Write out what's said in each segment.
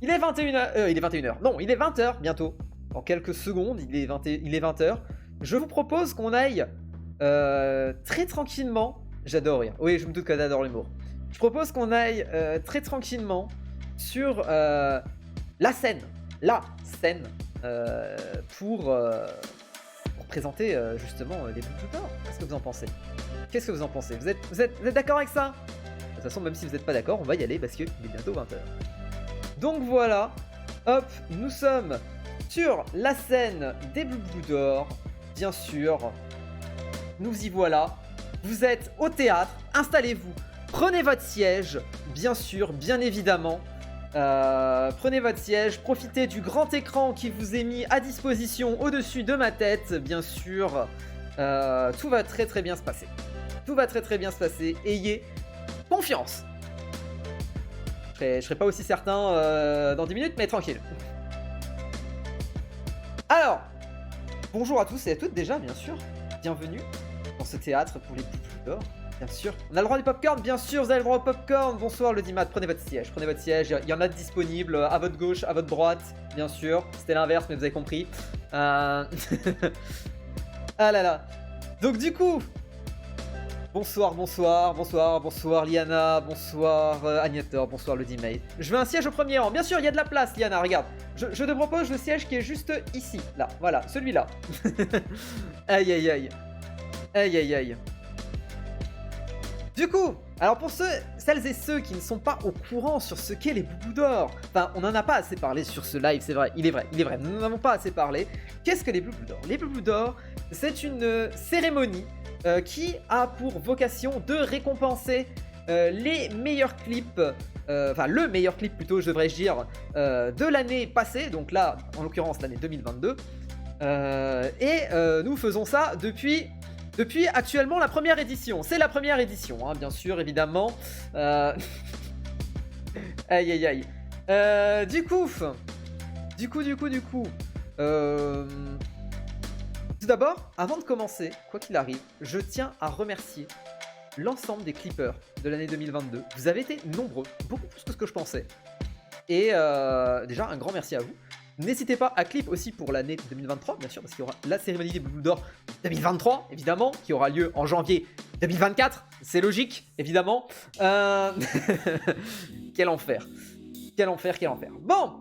Il est 21h. Il est 21h. Non, il est 20h bientôt. Dans quelques secondes, il est 20h. Je vous propose qu'on aille très tranquillement. J'adore rire. Oui, je me doute que t'adores l'humour. Je propose qu'on aille très tranquillement sur la scène. La scène pour présenter justement les Boucles d'Or. Qu'est-ce que vous en pensez? Qu'est-ce que vous en pensez? Vous êtes d'accord avec ça? De toute façon, même si vous n'êtes pas d'accord, on va y aller parce qu'il est bientôt 20h. Donc voilà, hop, nous sommes sur la scène des Boucles d'Or, bien sûr. Nous y voilà. Vous êtes au théâtre, installez-vous, prenez votre siège, bien sûr, bien évidemment. Prenez votre siège, profitez du grand écran qui vous est mis à disposition au-dessus de ma tête, bien sûr. Tout va très très bien se passer. Tout va très très bien se passer. Ayez confiance. Je serai pas aussi certain dans 10 minutes, mais tranquille. Alors, bonjour à tous et à toutes déjà, bien sûr. Bienvenue dans ce théâtre pour les Boucles d'Or. Bien sûr. On a le droit du popcorn, bien sûr, vous avez le droit au popcorn. Bonsoir le Dimat, prenez votre siège, il y en a de disponibles à votre gauche, à votre droite, bien sûr. C'était l'inverse, mais vous avez compris. Ah là là. Donc du coup, bonsoir Liana, bonsoir Agnator, bonsoir le Dimate. Je veux un siège au premier rang, bien sûr, il y a de la place Liana, regarde. Je te propose le siège qui est juste ici, là, voilà, celui-là. Aïe aïe aïe. Aïe aïe aïe. Du coup, alors pour celles et ceux qui ne sont pas au courant sur ce qu'est les Boucles d'Or, enfin on n'en a pas assez parlé sur ce live, c'est vrai, il est vrai, nous n'en avons pas assez parlé. Qu'est-ce que les Boucles d'Or? Les Boucles d'Or, c'est une cérémonie qui a pour vocation de récompenser les meilleurs clips, enfin le meilleur clip plutôt, je devrais dire, de l'année passée, donc là en l'occurrence l'année 2022, nous faisons ça depuis actuellement la première édition. C'est la première édition, hein, bien sûr, évidemment. Aïe aïe aïe. Du coup. Tout d'abord, avant de commencer, quoi qu'il arrive, je tiens à remercier l'ensemble des clippers de l'année 2022. Vous avez été nombreux, beaucoup plus que ce que je pensais. Et déjà, un grand merci à vous. N'hésitez pas à clip aussi pour l'année 2023, bien sûr, parce qu'il y aura la cérémonie des Boucles d'Or 2023, évidemment, qui aura lieu en janvier 2024. C'est logique, évidemment. Quel enfer. Quel enfer, quel enfer. Bon,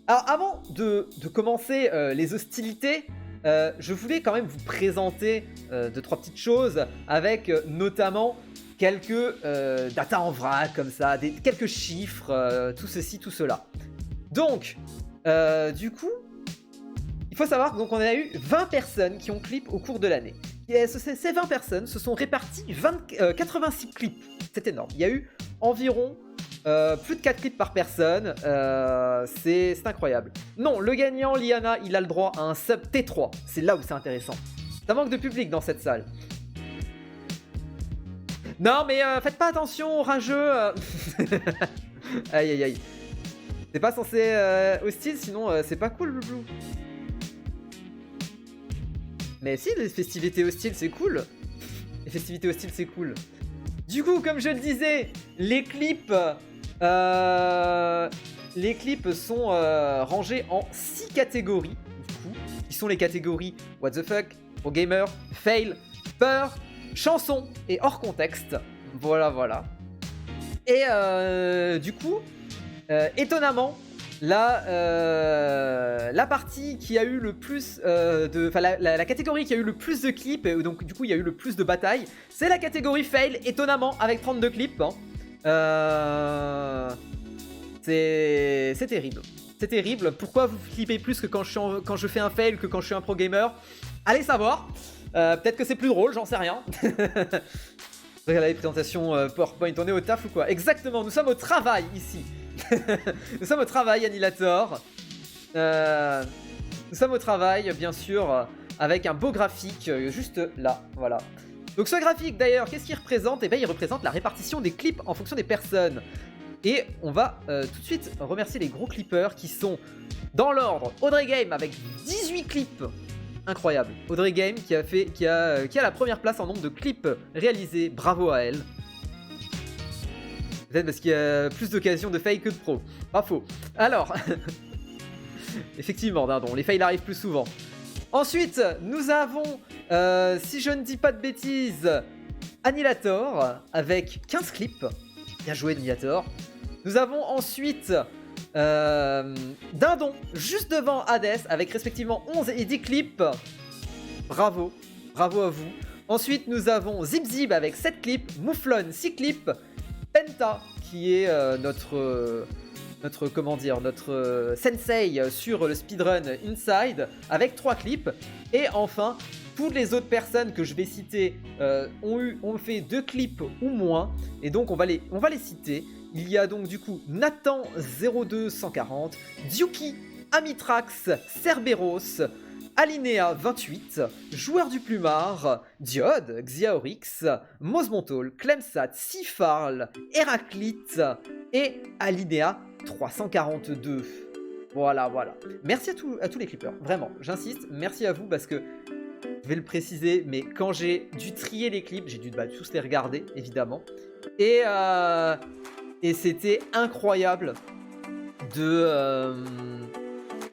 alors avant de commencer les hostilités, je voulais quand même vous présenter 2-3 petites choses, avec notamment quelques data en vrac, comme ça, quelques chiffres, tout ceci, tout cela. Donc, du coup, il faut savoir qu'on a eu 20 personnes qui ont clip au cours de l'année. Et ces 20 personnes se sont réparties 86 clips. C'est énorme. Il y a eu environ plus de 4 clips par personne. C'est incroyable. Non, le gagnant, Liana, il a le droit à un sub T3. C'est là où c'est intéressant. Ça manque de public dans cette salle. Non, mais faites pas attention, rageux. Aïe aïe aïe. C'est pas censé hostile, sinon c'est pas cool, le blue. Mais si, les festivités hostiles, c'est cool. Les festivités hostiles, c'est cool. Du coup, comme je le disais, les clips sont rangés en 6 catégories, du coup, qui sont les catégories What the fuck, Pro Gamer, Fail, Peur, Chanson et hors contexte. Voilà, voilà. Et du coup, étonnamment, la partie qui a eu le plus la catégorie qui a eu le plus de clips, et donc du coup il y a eu le plus de batailles, c'est la catégorie fail, étonnamment, avec 32 clips. C'est terrible. C'est terrible. Pourquoi vous clippez plus que quand je fais un fail que quand je suis un pro gamer? Allez savoir. Peut-être que c'est plus drôle, j'en sais rien. Regardez les présentations PowerPoint, on est au taf ou quoi? Exactement, nous sommes au travail ici. Nous sommes au travail, Annihilator. Nous sommes au travail, bien sûr, avec un beau graphique juste là, voilà. Donc ce graphique d'ailleurs, qu'est-ce qu'il représente? Eh bien il représente la répartition des clips en fonction des personnes. Et on va tout de suite remercier les gros clippers qui sont dans l'ordre. Audrey Game avec 18 clips. Incroyable. Audrey Game qui a la première place en nombre de clips réalisés. Bravo à elle. Peut-être parce qu'il y a plus d'occasions de fail que de pro. Pas faux. Alors, effectivement, Dindon, les fails arrivent plus souvent. Ensuite, nous avons, si je ne dis pas de bêtises, Annihilator avec 15 clips. Bien joué, Annihilator. Nous avons ensuite Dindon, juste devant Hades, avec respectivement 11 et 10 clips. Bravo, bravo à vous. Ensuite, nous avons Zip Zip avec 7 clips, Mouflon 6 clips, Penta qui est notre sensei sur le speedrun Inside avec 3 clips. Et enfin, toutes les autres personnes que je vais citer ont fait 2 clips ou moins. Et donc on va les citer. Il y a donc du coup Nathan 02140, Duki, Amitrax, Cerberus, Alinea 28, Joueur du Plumard, Diode, Xiaorix, Mosmontol, Clemsat, Sifarl, Héraclite et Alinea 342. Voilà. Merci à tous les clippers, vraiment, j'insiste, merci à vous parce que, je vais le préciser, mais quand j'ai dû trier les clips, j'ai dû tous les regarder, évidemment. Et c'était incroyable de...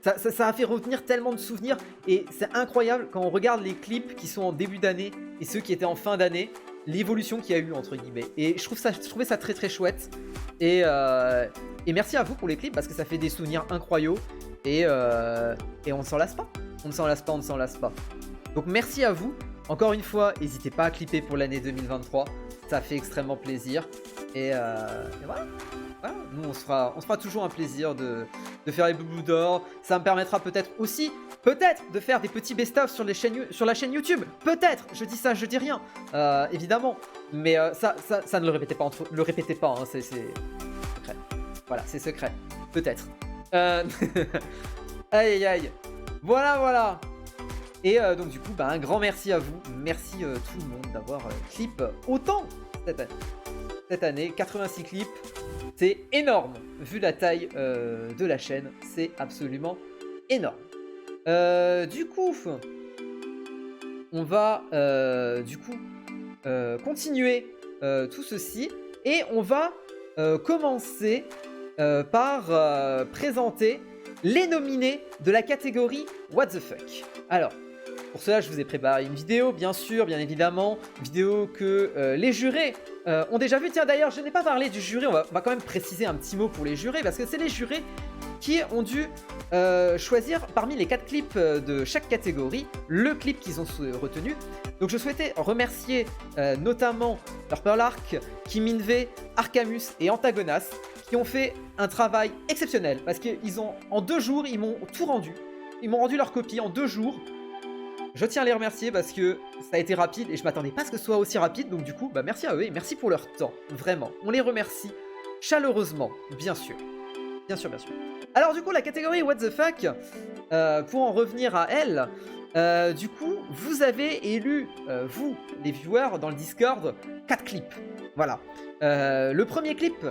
Ça a fait retenir tellement de souvenirs et c'est incroyable quand on regarde les clips qui sont en début d'année et ceux qui étaient en fin d'année, l'évolution qu'il y a eu entre guillemets. Et je trouvais ça très très chouette. Et merci à vous pour les clips parce que ça fait des souvenirs incroyables et on ne s'en lasse pas. On ne s'en lasse pas. Donc merci à vous. Encore une fois, n'hésitez pas à clipper pour l'année 2023. Ça fait extrêmement plaisir. Et voilà. Nous on se fera toujours un plaisir de faire les boubous d'or. Ça me permettra peut-être aussi de faire des petits best-of sur la chaîne YouTube. Peut-être, je dis ça, je dis rien, évidemment. Mais ça ne le répétez pas, hein, c'est secret. Voilà, c'est secret. Peut-être. Aïe. Voilà. Et donc du coup, un grand merci à vous. Merci tout le monde d'avoir clip autant cette année. 86 clips. C'est énorme, vu la taille de la chaîne, c'est absolument énorme. Du coup, on va continuer tout ceci et on va commencer par présenter les nominés de la catégorie What the fuck. Alors, pour cela, je vous ai préparé une vidéo, bien évidemment, vidéo que les jurés ont déjà vu. Tiens, d'ailleurs, je n'ai pas parlé du jury, on va quand même préciser un petit mot pour les jurés, parce que c'est les jurés qui ont dû choisir parmi les 4 clips de chaque catégorie, le clip qu'ils ont retenu. Donc je souhaitais remercier notamment Purple Arc, Kiminve, Arcamus et Antagonas, qui ont fait un travail exceptionnel, parce qu'en 2 jours, ils m'ont tout rendu. Ils m'ont rendu leur copie en 2 jours. Je tiens à les remercier parce que ça a été rapide et je m'attendais pas à ce que ce soit aussi rapide. Donc du coup, merci à eux et merci pour leur temps. Vraiment, on les remercie chaleureusement, bien sûr. Bien sûr. Alors du coup, la catégorie What the fuck, pour en revenir à elle, du coup, vous avez élu, vous, les viewers, dans le Discord, 4 clips. Voilà. Le premier clip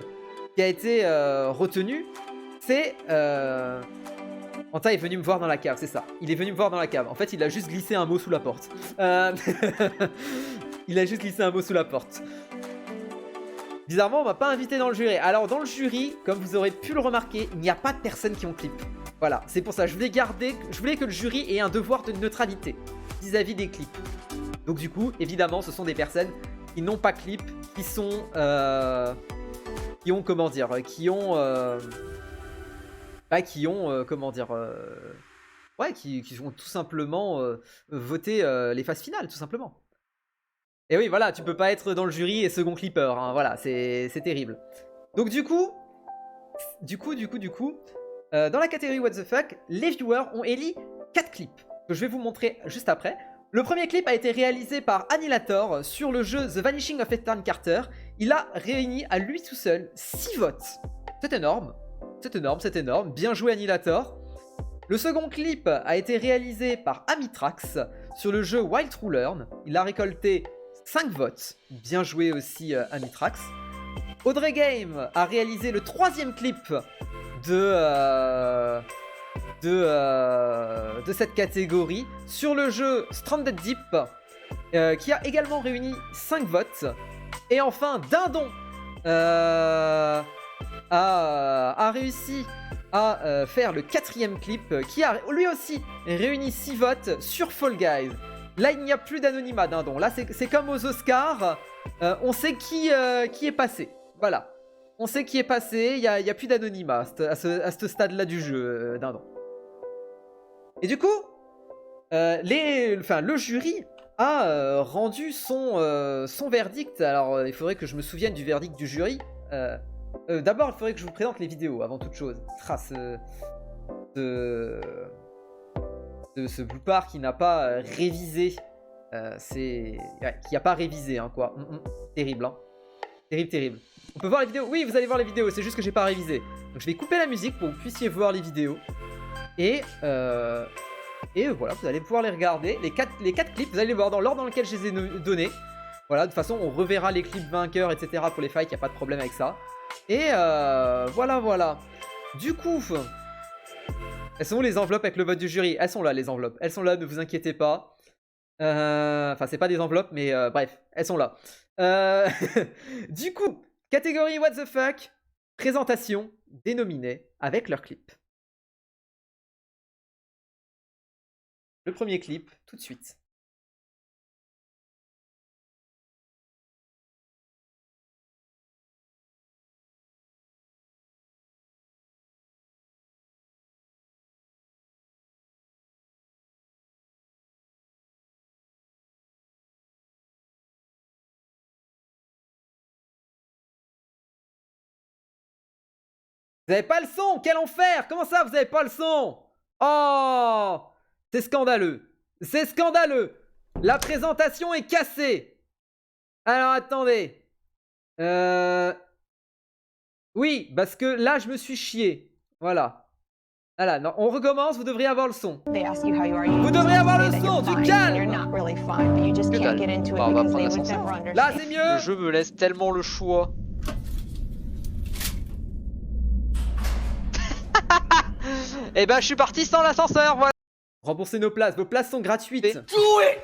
qui a été retenu, c'est... Anta est venu me voir dans la cave, c'est ça. Il est venu me voir dans la cave. En fait, il a juste glissé un mot sous la porte. Il a juste glissé un mot sous la porte. Bizarrement, on m'a pas invité dans le jury. Alors, dans le jury, comme vous aurez pu le remarquer, il n'y a pas de personnes qui ont clip. Voilà, c'est pour ça. Je voulais que le jury ait un devoir de neutralité vis-à-vis des clips. Donc, du coup, évidemment, ce sont des personnes qui n'ont pas clip, qui sont... qui ont tout simplement voté les phases finales, tout simplement. Et oui, voilà, tu peux pas être dans le jury et second clipper, hein, voilà, c'est terrible. Donc du coup, dans la catégorie What the fuck, les viewers ont élu 4 clips, que je vais vous montrer juste après. Le premier clip a été réalisé par Annihilator sur le jeu The Vanishing of Ethan Carter. Il a réuni à lui tout seul 6 votes. C'est énorme. C'est énorme. Bien joué Annihilator. Le second clip a été réalisé par Amitrax sur le jeu Wild True Learn. Il a récolté 5 votes. Bien joué aussi Amitrax. Audrey Game a réalisé le troisième clip de cette catégorie sur le jeu Stranded Deep qui a également réuni 5 votes. Et enfin Dindon a réussi à faire le 4e clip qui a lui aussi réuni 6 votes sur Fall Guys. Là, il n'y a plus d'anonymat, dindon. Là, c'est comme aux Oscars. On sait qui est passé. Voilà. On sait qui est passé. Il n'y a plus d'anonymat à ce stade-là du jeu, dindon. Et du coup, le jury a rendu son verdict. Alors, il faudrait que je me souvienne du verdict du jury. D'abord, il faudrait que je vous présente les vidéos avant toute chose. Ce Bloopar qui n'a pas révisé. Qui n'a pas révisé, hein, quoi. Terrible, hein. Terrible. On peut voir les vidéos. Oui, vous allez voir les vidéos. C'est juste que j'ai pas révisé. Donc, je vais couper la musique pour que vous puissiez voir les vidéos. Et voilà, vous allez pouvoir les regarder. Les 4 clips, vous allez les voir dans l'ordre dans lequel je les ai donnés. Voilà, de toute façon, on reverra les clips vainqueurs, etc. pour les fights, il n'y a pas de problème avec ça. Et voilà. Du coup, elles sont où les enveloppes avec le vote du jury? Elles sont là, les enveloppes. Elles sont là, ne vous inquiétez pas. Enfin, c'est pas des enveloppes, mais bref, elles sont là. Du coup, catégorie What the fuck, présentation des nominés avec leur clip. Le premier clip, tout de suite. Vous avez pas le son? Quel enfer! Comment ça, vous avez pas le son? Oh! C'est scandaleux. C'est scandaleux. La présentation est cassée. Alors, attendez. Oui, parce que là, je me suis chié. Voilà. Voilà, non, on recommence, vous devriez avoir le son. Vous devrez avoir le son, du calme! On va prendre l'ascenseur. Là, c'est mieux! Le jeu me laisse tellement le choix. Et ben, je suis parti sans l'ascenseur, voilà! Remboursez nos places, vos places sont gratuites. Do it!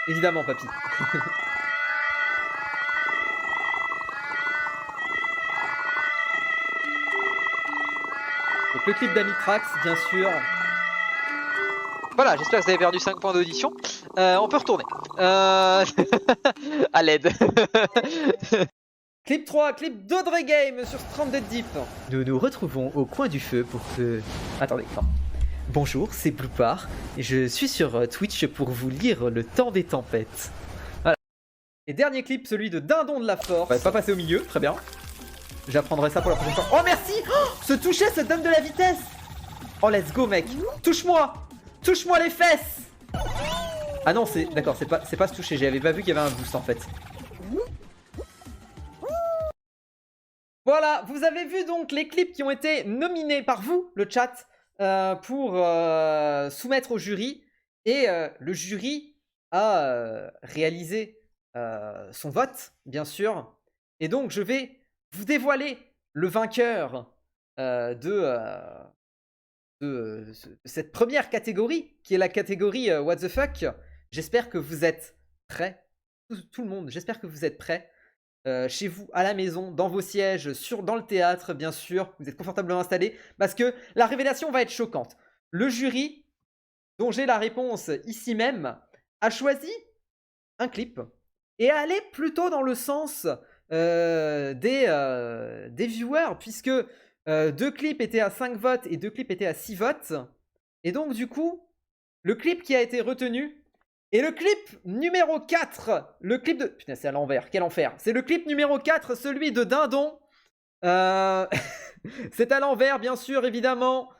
Évidemment, papy. Donc le clip d'Amitrax, bien sûr. Voilà, j'espère que vous avez perdu 5 points d'audition. On peut retourner. À l'aide. Clip 3, clip d'Audrey Game sur Stranded Deep. Nous nous retrouvons au coin du feu pour que... Attendez, non. Bonjour, c'est Bloopar, et je suis sur Twitch pour vous lire le temps des tempêtes. Voilà. Et dernier clip, celui de Dindon de la Force. On va pas passer au milieu, très bien. J'apprendrai ça pour la prochaine fois. Oh merci! Se toucher, ça donne de la vitesse! Oh let's go mec! Touche-moi! Touche-moi les fesses! Ah non, c'est... D'accord, c'est pas se toucher, j'avais pas vu qu'il y avait un boost en fait. Voilà, vous avez vu donc les clips qui ont été nominés par vous, le chat, pour soumettre au jury. Et le jury a réalisé son vote, bien sûr. Et donc, je vais vous dévoiler le vainqueur de cette première catégorie, qui est la catégorie What the fuck. J'espère que vous êtes prêts. Tout le monde, j'espère que vous êtes prêts. Chez vous, à la maison, dans vos sièges, dans le théâtre, bien sûr, vous êtes confortablement installés, parce que la révélation va être choquante. Le jury, dont j'ai la réponse ici même, a choisi un clip et a allé plutôt dans le sens des viewers, puisque 2 clips étaient à 5 votes et 2 clips étaient à 6 votes. Et donc, du coup, le clip qui a été retenu... Et le clip numéro 4, le clip de... Putain, c'est à l'envers, quel enfer. C'est le clip numéro 4, celui de Dindon. C'est à l'envers, bien sûr, évidemment.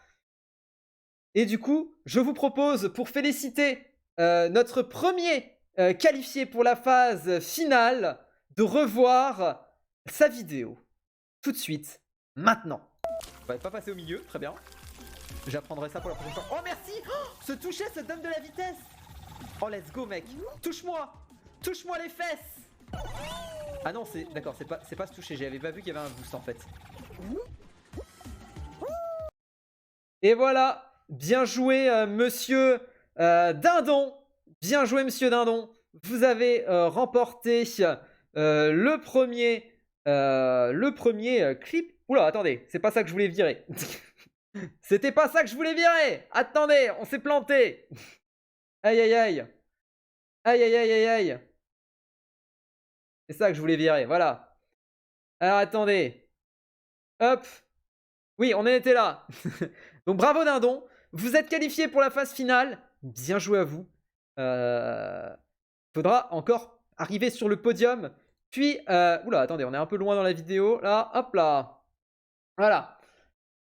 Et du coup, je vous propose, pour féliciter notre premier qualifié pour la phase finale, de revoir sa vidéo. Tout de suite, maintenant. On va pas passer au milieu, très bien. J'apprendrai ça pour la prochaine fois. Oh merci! Se toucher, ça donne de la vitesse! Oh let's go mec! Touche-moi! Touche-moi les fesses! Ah non, c'est... D'accord, c'est pas se toucher, j'avais pas vu qu'il y avait un boost en fait. Et voilà! Bien joué monsieur Dindon! Bien joué monsieur Dindon! vous avez remporté le premier clip. Oula, attendez, c'est pas ça que je voulais virer. C'était pas ça que je voulais virer. Attendez, on s'est planté. Aïe, aïe, aïe. Aïe, aïe, aïe, aïe, aïe. C'est ça que je voulais virer, voilà. Alors, attendez. Hop. Oui, on en était là. Donc, bravo Dindon. Vous êtes qualifié pour la phase finale. Bien joué à vous. Faudra encore arriver sur le podium. Puis, oula, attendez, on est un peu loin dans la vidéo. Là, hop là. Voilà.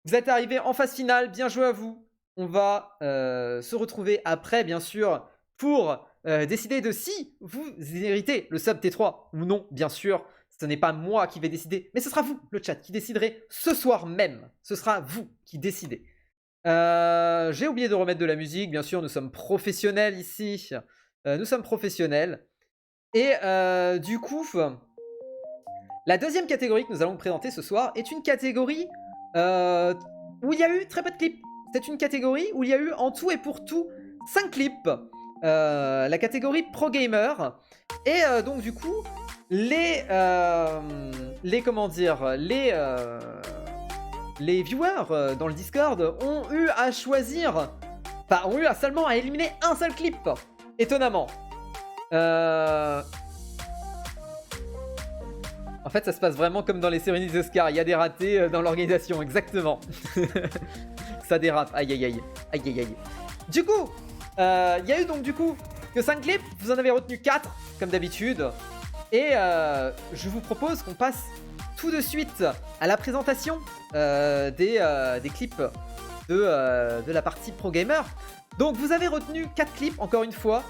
Vous êtes arrivés en phase finale. Bien joué à vous. On va se retrouver après, bien sûr, pour décider de si vous héritez le sub T3 ou non, bien sûr. Ce n'est pas moi qui vais décider, mais ce sera vous, le chat, qui déciderez ce soir même. Ce sera vous qui décidez. J'ai oublié de remettre de la musique, bien sûr, nous sommes professionnels ici. Nous sommes professionnels. Et du coup, la deuxième catégorie que nous allons présenter ce soir est une catégorie où il y a eu très peu de clips. C'est une catégorie où il y a eu en tout et pour tout 5 clips. La catégorie Pro Gamer. Et donc du coup, les viewers dans le Discord ont eu à choisir, enfin ont eu à seulement à éliminer un seul clip, étonnamment. En fait, ça se passe vraiment comme dans les cérémonies des Oscars, il y a des ratés dans l'organisation, exactement. Ça dérape, aïe aïe aïe, aïe aïe aïe. Du coup, il y a eu donc du coup que 5 clips, vous en avez retenu 4 comme d'habitude. Et je vous propose qu'on passe tout de suite à la présentation des clips de la partie Pro Gamer. Donc vous avez retenu 4 clips, encore une fois.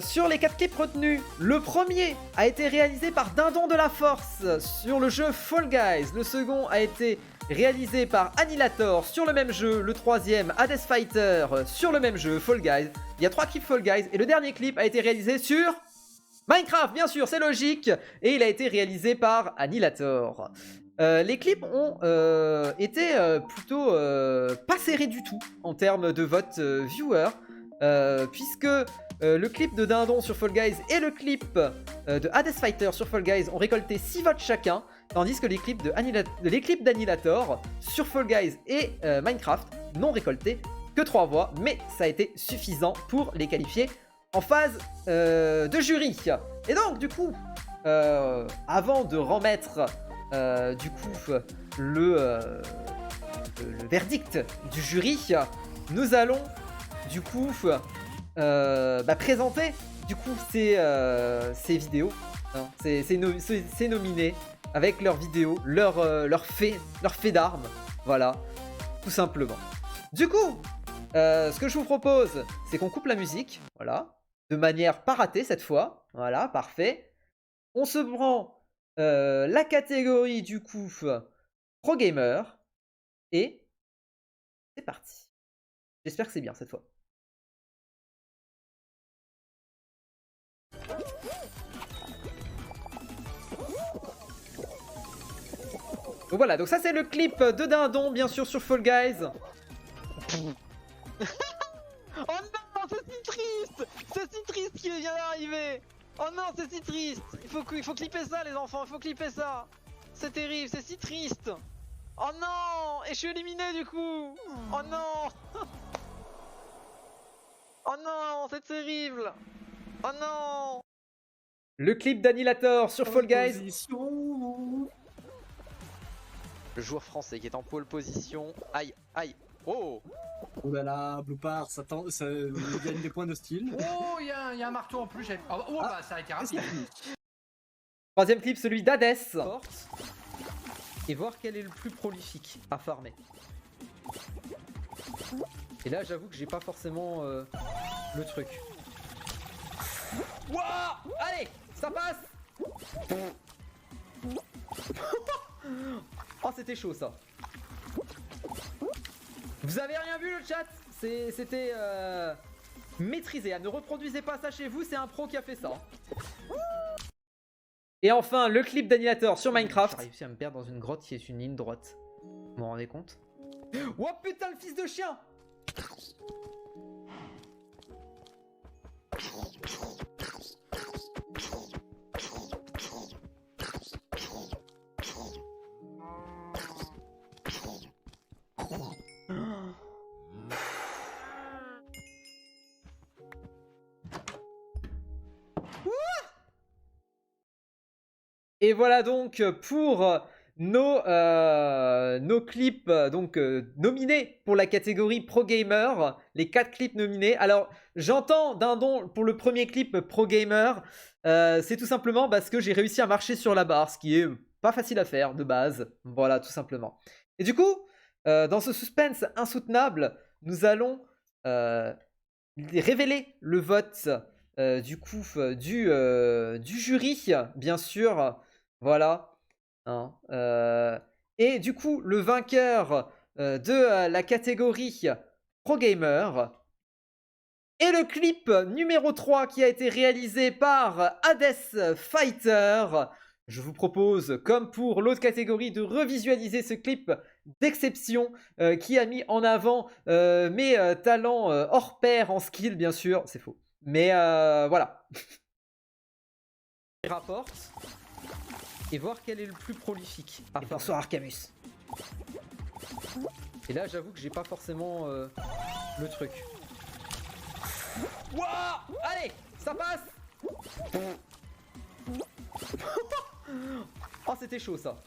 Sur les 4 clips retenus, le premier a été réalisé par Dindon de la Force sur le jeu Fall Guys. Le second a été réalisé par Annihilator sur le même jeu. Le troisième, Hades Fighter, sur le même jeu, Fall Guys. Il y a 3 clips Fall Guys. Et le dernier clip a été réalisé sur Minecraft, bien sûr, c'est logique. Et il a été réalisé par Annihilator. Les clips ont été plutôt pas serrés du tout en termes de vote viewer. Puisque le clip de Dindon sur Fall Guys et le clip de Hades Fighter sur Fall Guys ont récolté 6 votes chacun, tandis que les clips d'Annihilator sur Fall Guys et Minecraft n'ont récolté que 3 voix, mais ça a été suffisant pour les qualifier en phase de jury. Et donc du coup, avant de remettre du coup le verdict du jury, nous allons du coup présenter du coup ces vidéos, hein, ces nominés avec leurs vidéos, leurs faits d'armes, voilà, tout simplement. Du coup, ce que je vous propose, c'est qu'on coupe la musique, voilà, de manière pas ratée cette fois, voilà, parfait. On se prend la catégorie du coup Pro Gamer et c'est parti. J'espère que c'est bien cette fois. Donc voilà, donc ça c'est le clip de Dindon, bien sûr, sur Fall Guys. Oh non, c'est si triste. C'est si triste qu'il vient d'arriver. Oh non, c'est si triste. Il faut clipper ça, les enfants, il faut clipper ça. C'est terrible, c'est si triste. Oh non, et je suis éliminé du coup. Oh non. Oh non, c'est terrible. Oh non. Le clip d'Annihilator sur Fall Guys. Le joueur français qui est en pole position. Aïe, aïe. Oh. Oh là là, Bloopard, ça gagne des points de style. Oh, il y a un marteau en plus. Bah ça a été rapide. Troisième clip, celui d'Hades. Et voir quel est le plus prolifique à farmer. Et là, j'avoue que j'ai pas forcément le truc. Wouah! Allez, ça passe. Oh, c'était chaud ça. Vous avez rien vu le chat? C'était maîtrisé. Ne reproduisez pas ça chez vous, c'est un pro qui a fait ça. Et enfin, le clip d'Annihilator sur Minecraft. J'ai réussi à me perdre dans une grotte qui est une ligne droite. Vous m'en rendez compte? Oh putain, le fils de chien! Et voilà donc pour nos clips nominés pour la catégorie Pro Gamer. Les 4 clips nominés. Alors, j'entends Dindon pour le premier clip Pro Gamer. C'est tout simplement parce que j'ai réussi à marcher sur la barre, ce qui est pas facile à faire de base. Voilà, tout simplement. Et du coup, dans ce suspense insoutenable, nous allons révéler le vote du jury, bien sûr. Voilà. Hein, et du coup, le vainqueur de la catégorie Pro Gamer est le clip numéro 3 qui a été réalisé par Hades Fighter. Je vous propose, comme pour l'autre catégorie, de revisualiser ce clip d'exception qui a mis en avant mes talents hors pair en skill, bien sûr. C'est faux. Mais voilà. Je rapporte et voir quel est le plus prolifique. Ah, bonsoir Arcamus. Et là, j'avoue que j'ai pas forcément le truc. Wouah! Allez, ça passe. Oh, c'était chaud ça.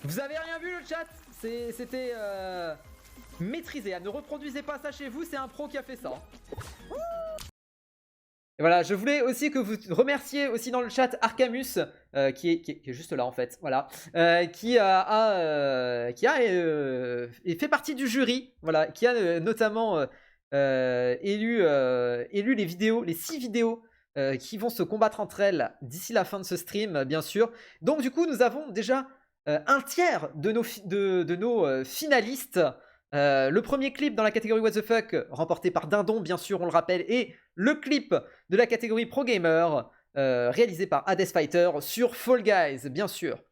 Vous avez rien vu le chat? C'était maîtrisé. Ne reproduisez pas ça chez vous, c'est un pro qui a fait ça. Et voilà, je voulais aussi que vous remerciez aussi dans le chat Arcamus, qui est juste là en fait, voilà, qui a fait partie du jury, voilà, qui a notamment élu les vidéos, les 6 vidéos qui vont se combattre entre elles d'ici la fin de ce stream, bien sûr. Donc du coup, nous avons déjà un tiers de nos finalistes. Le premier clip dans la catégorie What the Fuck, remporté par Dindon, bien sûr, on le rappelle, et le clip de la catégorie Pro Gamer, réalisé par Hades Fighter sur Fall Guys, bien sûr.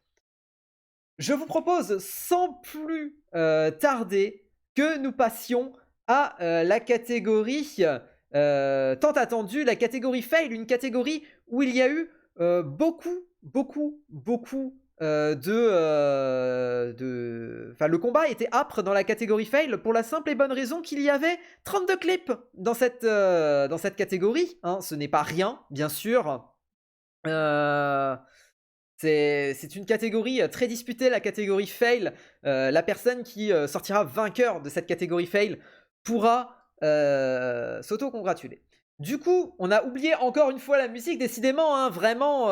Je vous propose, sans plus tarder, que nous passions à la catégorie tant attendue, la catégorie Fail, une catégorie où il y a eu beaucoup le combat était âpre dans la catégorie fail pour la simple et bonne raison qu'il y avait 32 clips dans cette catégorie, hein. Ce n'est pas rien, bien sûr. C'est une catégorie très disputée, la catégorie fail. La personne qui sortira vainqueur de cette catégorie fail pourra s'auto-congratuler. Du coup, on a oublié encore une fois la musique, décidément, hein, vraiment,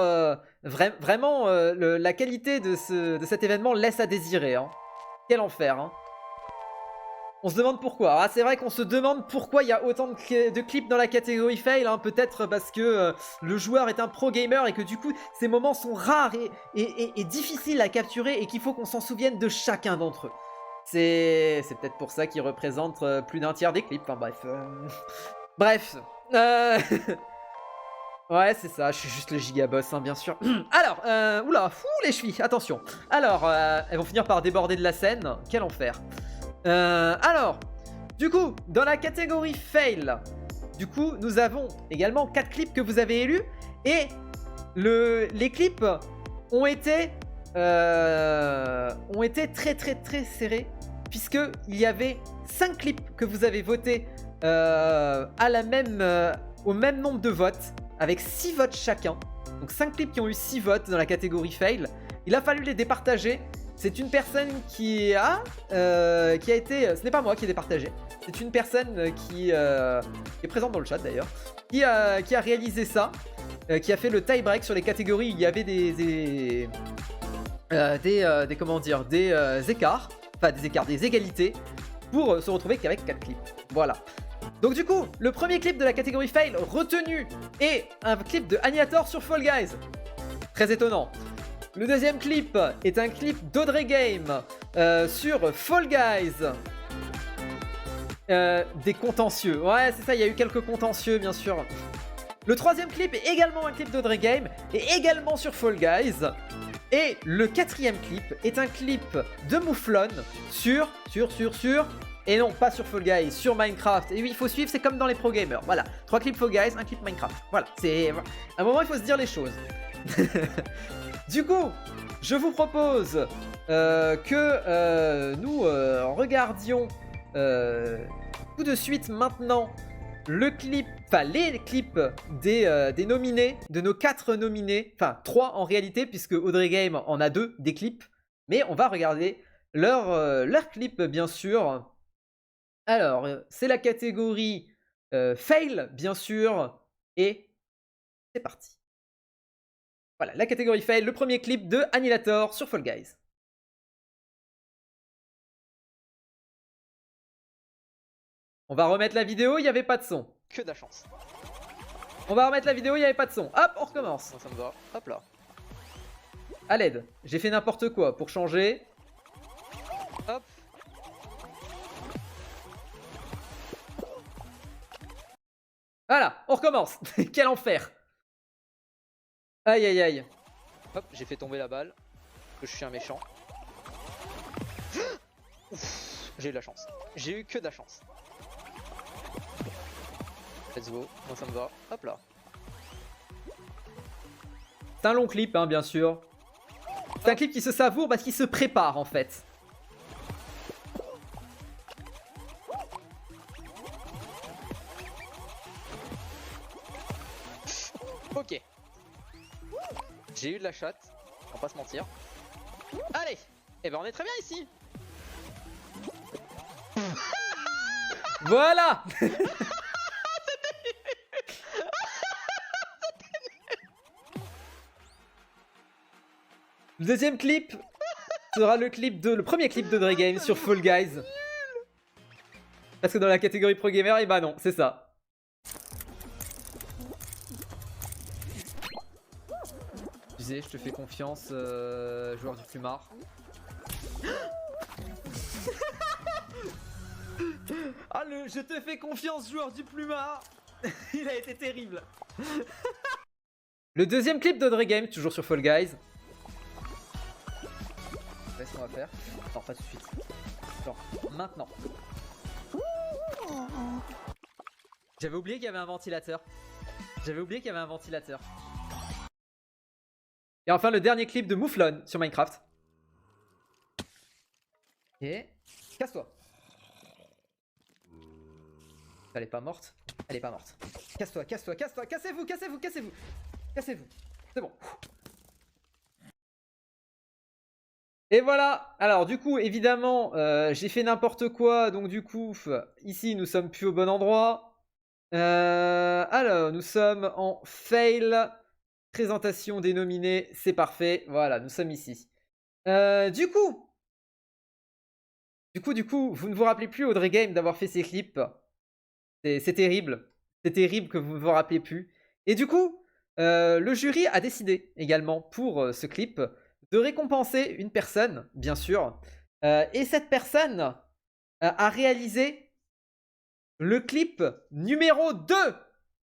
la qualité de cet événement laisse à désirer. Hein. Quel enfer. Hein. On se demande pourquoi. Ah, c'est vrai qu'on se demande pourquoi il y a autant de clips dans la catégorie fail. Hein. Peut-être parce que le joueur est un pro gamer et que du coup, ces moments sont rares et difficiles à capturer et qu'il faut qu'on s'en souvienne de chacun d'entre eux. C'est peut-être pour ça qu'ils représentent plus d'un tiers des clips. Enfin bref. Bref. Ouais, c'est ça, je suis juste le gigaboss, hein, bien sûr. Alors, oula, fou les chevilles, attention. Alors, elles vont finir par déborder de la scène. Quel enfer. Alors, du coup, dans la catégorie fail, du coup, nous avons également 4 clips que vous avez élus. Et les clips ont été très serrés. Puisqu'il y avait 5 clips que vous avez votés au même nombre de votes, avec 6 votes chacun. Donc 5 clips qui ont eu 6 votes dans la catégorie fail. Il a fallu les départager. C'est une personne qui a été... Ce n'est pas moi qui ai départagé. C'est une personne qui est présente dans le chat d'ailleurs. Qui a réalisé ça. Qui a fait le tie-break sur les catégories où il y avait des écarts. Enfin des écarts, des égalités. Pour se retrouver qu'avec 4 clips. Voilà. Donc du coup, le premier clip de la catégorie fail retenu est un clip de Annihilator sur Fall Guys. Très étonnant. Le deuxième clip est un clip d'Audrey Game sur Fall Guys. Des contentieux. Ouais, c'est ça, il y a eu quelques contentieux, bien sûr. Le troisième clip est également un clip d'Audrey Game et également sur Fall Guys. Et le quatrième clip est un clip de Mouflon sur... Et non, pas sur Fall Guys, sur Minecraft. Et oui, il faut suivre, c'est comme dans les pro gamers. Voilà, 3 clips Fall Guys, un clip Minecraft. Voilà, c'est... À un moment, il faut se dire les choses. Du coup, je vous propose que nous regardions tout de suite maintenant le clip, enfin les clips des nominés, de nos 4 nominés, enfin 3 en réalité, puisque Audrey Game en a 2 des clips, mais on va regarder leur clip bien sûr. Alors, c'est la catégorie fail bien sûr, et c'est parti. Voilà, la catégorie fail, le premier clip de Annihilator sur Fall Guys. On va remettre la vidéo, il n'y avait pas de son. Que de la chance. On va remettre la vidéo, il n'y avait pas de son. Hop, on recommence. Moi, ça me va. Hop là. À l'aide, j'ai fait n'importe quoi pour changer. Hop. Voilà, on recommence. Quel enfer. Aïe aïe aïe. Hop, j'ai fait tomber la balle. Que je suis un méchant. Ouf, j'ai eu de la chance. J'ai eu que de la chance. Let's go, moi ça me va. Hop là. C'est un long clip, hein, bien sûr. C'est un clip qui se savoure parce qu'il se prépare en fait. Ok. J'ai eu de la chatte, on va pas se mentir. Allez, et ben on est très bien ici. Voilà. Le deuxième clip sera le premier clip de Dre Game sur Fall Guys. Parce que dans la catégorie Pro Gamer, et bah non, c'est ça. Tu sais, je te fais confiance, joueur du plumard. Ah le je te fais confiance, joueur du plumard. Il a été terrible. Le deuxième clip de Dre Game, toujours sur Fall Guys. C'est ce qu'on va faire. Non, pas tout de suite. Genre, maintenant. J'avais oublié qu'il y avait un ventilateur. Et enfin, le dernier clip de Mouflon sur Minecraft. Et... casse-toi. Elle est pas morte. Casse-toi. Cassez-vous. C'est bon. Et voilà. Alors du coup, évidemment, j'ai fait n'importe quoi. Donc du coup, ici, nous sommes plus au bon endroit. Alors, nous sommes en fail. Présentation des nominés. C'est parfait. Voilà, nous sommes ici. Du coup, vous ne vous rappelez plus, Audrey Game, d'avoir fait ces clips. C'est terrible. C'est terrible que vous ne vous rappelez plus. Et du coup, le jury a décidé également pour ce clip de récompenser une personne, bien sûr. Et cette personne a réalisé le clip numéro 2.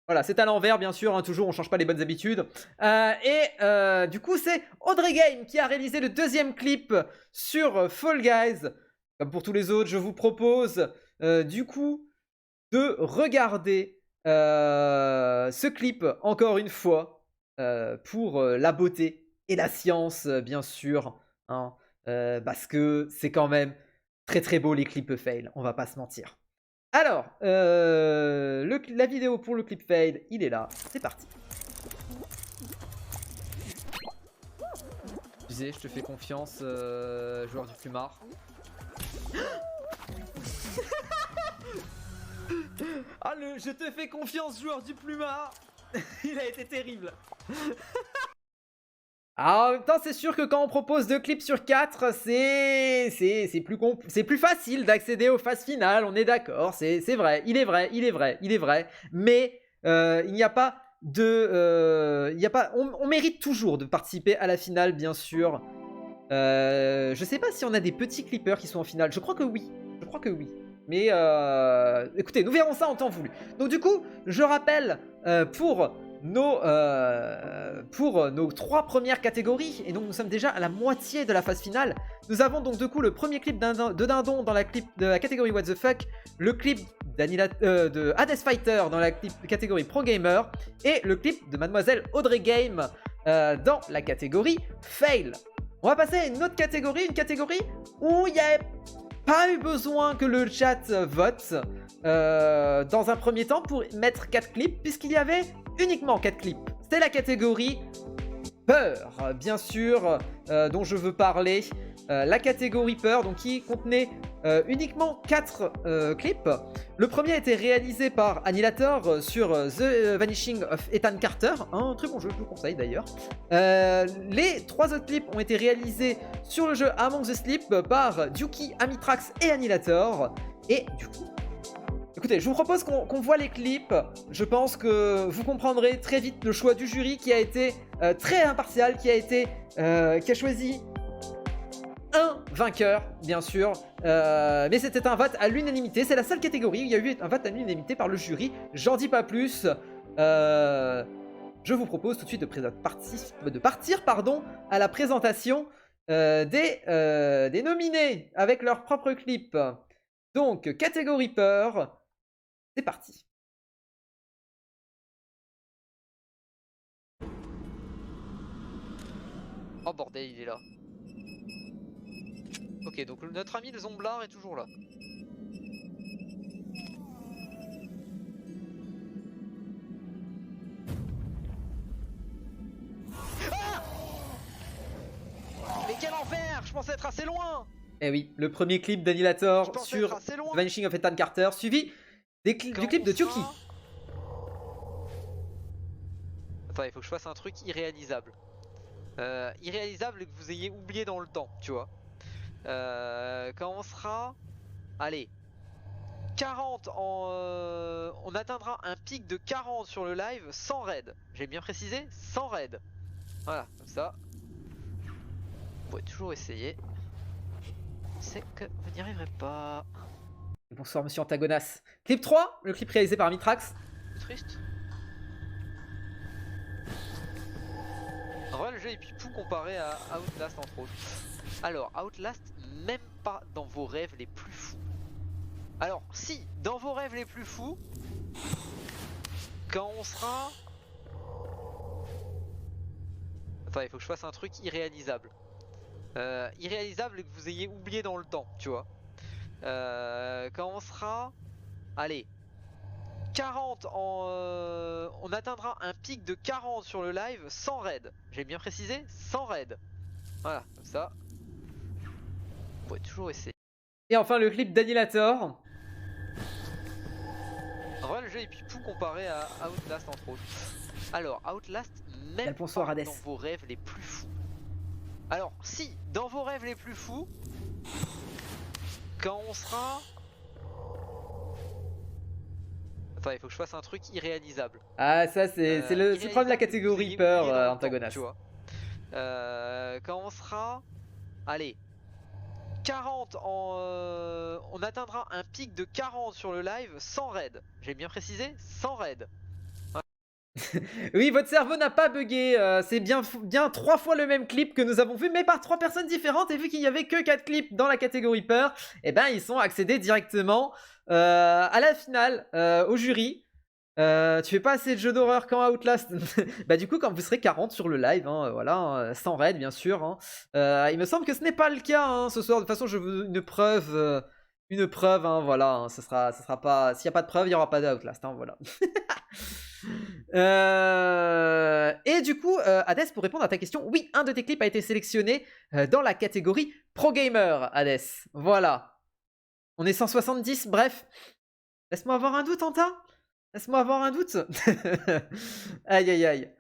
Voilà, c'est à l'envers, bien sûr. Hein, toujours, on ne change pas les bonnes habitudes. Du coup, c'est Audrey Game qui a réalisé le deuxième clip sur Fall Guys. Comme pour tous les autres, je vous propose du coup de regarder ce clip encore une fois pour la beauté et la science, bien sûr, hein, parce que c'est quand même très très beau les clips fail, on va pas se mentir. Alors, la vidéo pour le clip fail, il est là, c'est parti. Tu disais, je te fais confiance, joueur du plumard. Ah le je te fais confiance, joueur du plumard. Il a été terrible. Ah, en même temps, c'est sûr que quand on propose 2 clips sur 4, c'est plus facile d'accéder aux phases finales, on est d'accord, c'est vrai, il est vrai. Mais il n'y a pas de... on mérite toujours de participer à la finale, bien sûr. Je sais pas si on a des petits clippers qui sont en finale, je crois que oui. Mais écoutez, nous verrons ça en temps voulu. Donc du coup, je rappelle pour nos 3 premières catégories, et donc nous sommes déjà à la moitié de la phase finale. Nous avons donc du coup le premier clip de Dindon dans de la catégorie What the Fuck, le clip de Hades Fighter dans la catégorie Pro Gamer, et le clip de Mademoiselle Audrey Game dans la catégorie Fail. On va passer à une autre catégorie, où il y a pas eu besoin que le chat vote. dans un premier temps pour mettre 4 clips, puisqu'il y avait uniquement 4 clips. C'est la catégorie peur, bien sûr, dont je veux parler. La catégorie peur, donc qui contenait uniquement 4 clips. Le premier a été réalisé par Annihilator sur The Vanishing of Ethan Carter, un très bon jeu, je vous conseille d'ailleurs. Les 3 autres clips ont été réalisés sur le jeu Among the Sleep par Duki, Amitrax et Annihilator. Et du coup, écoutez, je vous propose qu'on voit les clips. Je pense que vous comprendrez très vite le choix du jury qui a été très impartial, qui a choisi un vainqueur, bien sûr, mais c'était un vote à l'unanimité. C'est la seule catégorie où il y a eu un vote à l'unanimité par le jury. J'en dis pas plus. Je vous propose tout de suite de partir à la présentation des nominés avec leur propre clip. Donc, catégorie peur, c'est parti. Oh bordel, il est là. Ok, donc notre ami le Zomblard est toujours là. Ah, mais quel enfer! Je pensais être assez loin! Eh oui, le premier clip d'Annihilator sur Vanishing of Ethan Carter, suivi du clip de Tuki. Attends, il faut que je fasse un truc irréalisable. Irréalisable que vous ayez oublié dans le temps, tu vois. Quand on sera... Allez. 40 en... on atteindra un pic de 40 sur le live sans raid. J'ai bien précisé, sans raid. Voilà, comme ça. Vous pouvez toujours essayer. C'est que vous n'y arriverez pas. Bonsoir monsieur Antagonas. Clip 3, le clip réalisé par Mitrax. C'est triste. En vrai, le jeu est pipou comparé à Outlast entre autres. Alors, Outlast, même pas dans vos rêves les plus fous. Alors, si, dans vos rêves les plus fous, quand on sera... Attends, il faut que je fasse un truc irréalisable. Irréalisable que vous ayez oublié dans le temps, tu vois. Quand on sera... Allez. 40 en... on atteindra un pic de 40 sur le live sans raid. J'ai bien précisé, sans raid. Voilà, comme ça. Vous pouvez toujours essayer. Et enfin le clip d'Annihilator. En vrai, le jeu est pipou comparé à Outlast entre autres. Alors, Outlast, même bonsoir, pas Hades. dans vos rêves les plus fous. Alors, si, dans vos rêves les plus fous, quand on sera... Attends, il faut que je fasse un truc irréalisable. Ah, ça c'est le problème de la catégorie peur, Antagonas. Tu vois. Quand on sera... Allez. 40 en... on atteindra un pic de 40 sur le live sans raid. J'ai bien précisé, sans raid. Oui, votre cerveau n'a pas bugué. C'est bien 3 fois le même clip que nous avons vu, mais par 3 personnes différentes. Et vu qu'il n'y avait que 4 clips dans la catégorie peur, eh ben ils sont accédés directement à la finale, au jury. Tu fais pas assez de jeux d'horreur quand Outlast. Bah du coup quand vous serez 40 sur le live, hein, voilà, sans raid bien sûr, hein. Il me semble que ce n'est pas le cas, hein, ce soir. De toute façon je veux une preuve, hein, voilà, hein, ce sera pas, s'il n'y a pas de preuve il n'y aura pas d'Outlast, hein, voilà. Et du coup Hades, pour répondre à ta question, oui, un de tes clips a été sélectionné dans la catégorie Pro Gamer, Hades, voilà. On est 170, bref. Laisse-moi avoir un doute, Anta. Laisse-moi avoir un doute. Aïe aïe aïe.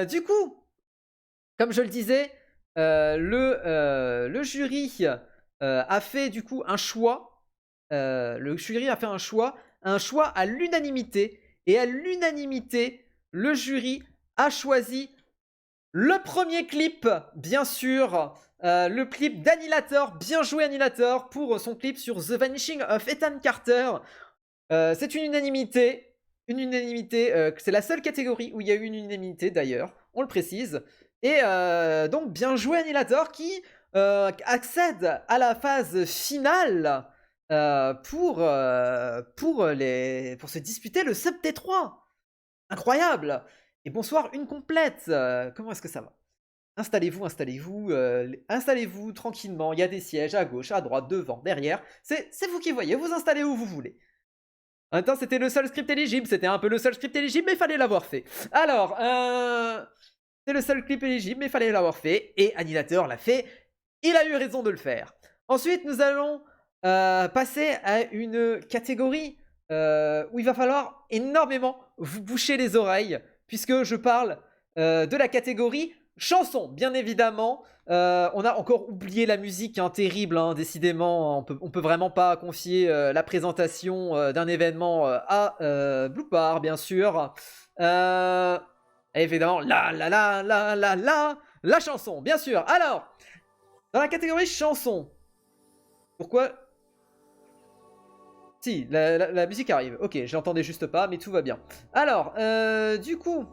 Du coup, comme je le disais, le jury a fait du coup un choix. Le jury a fait un choix à l'unanimité. Et à l'unanimité, le jury a choisi le premier clip, bien sûr. Le clip d'Annihilator. Bien joué Annihilator pour son clip sur The Vanishing of Ethan Carter. C'est une unanimité. C'est la seule catégorie où il y a eu une unanimité d'ailleurs, on le précise. Et donc bien joué Annihilator qui accède à la phase finale pour se disputer le sub T3. Incroyable. Et bonsoir une complète. Comment est-ce que ça va? Installez-vous tranquillement. Il y a des sièges à gauche, à droite, devant, derrière. C'est vous qui voyez, vous installez où vous voulez. En même temps, c'était le seul script éligible. C'était un peu le seul script éligible, mais il fallait l'avoir fait. Alors, c'est le seul clip éligible, mais il fallait l'avoir fait. Et Annihilator l'a fait. Il a eu raison de le faire. Ensuite, nous allons passer à une catégorie où il va falloir énormément vous boucher les oreilles, puisque je parle de la catégorie chanson, bien évidemment. On a encore oublié la musique, hein, terrible, hein, décidément. On peut vraiment pas confier la présentation d'un événement à Bloopar, bien sûr. Et évidemment, la chanson, bien sûr. Alors, dans la catégorie chanson, pourquoi... Si, la musique arrive. Ok, j'entendais juste pas, mais tout va bien. Alors, du coup...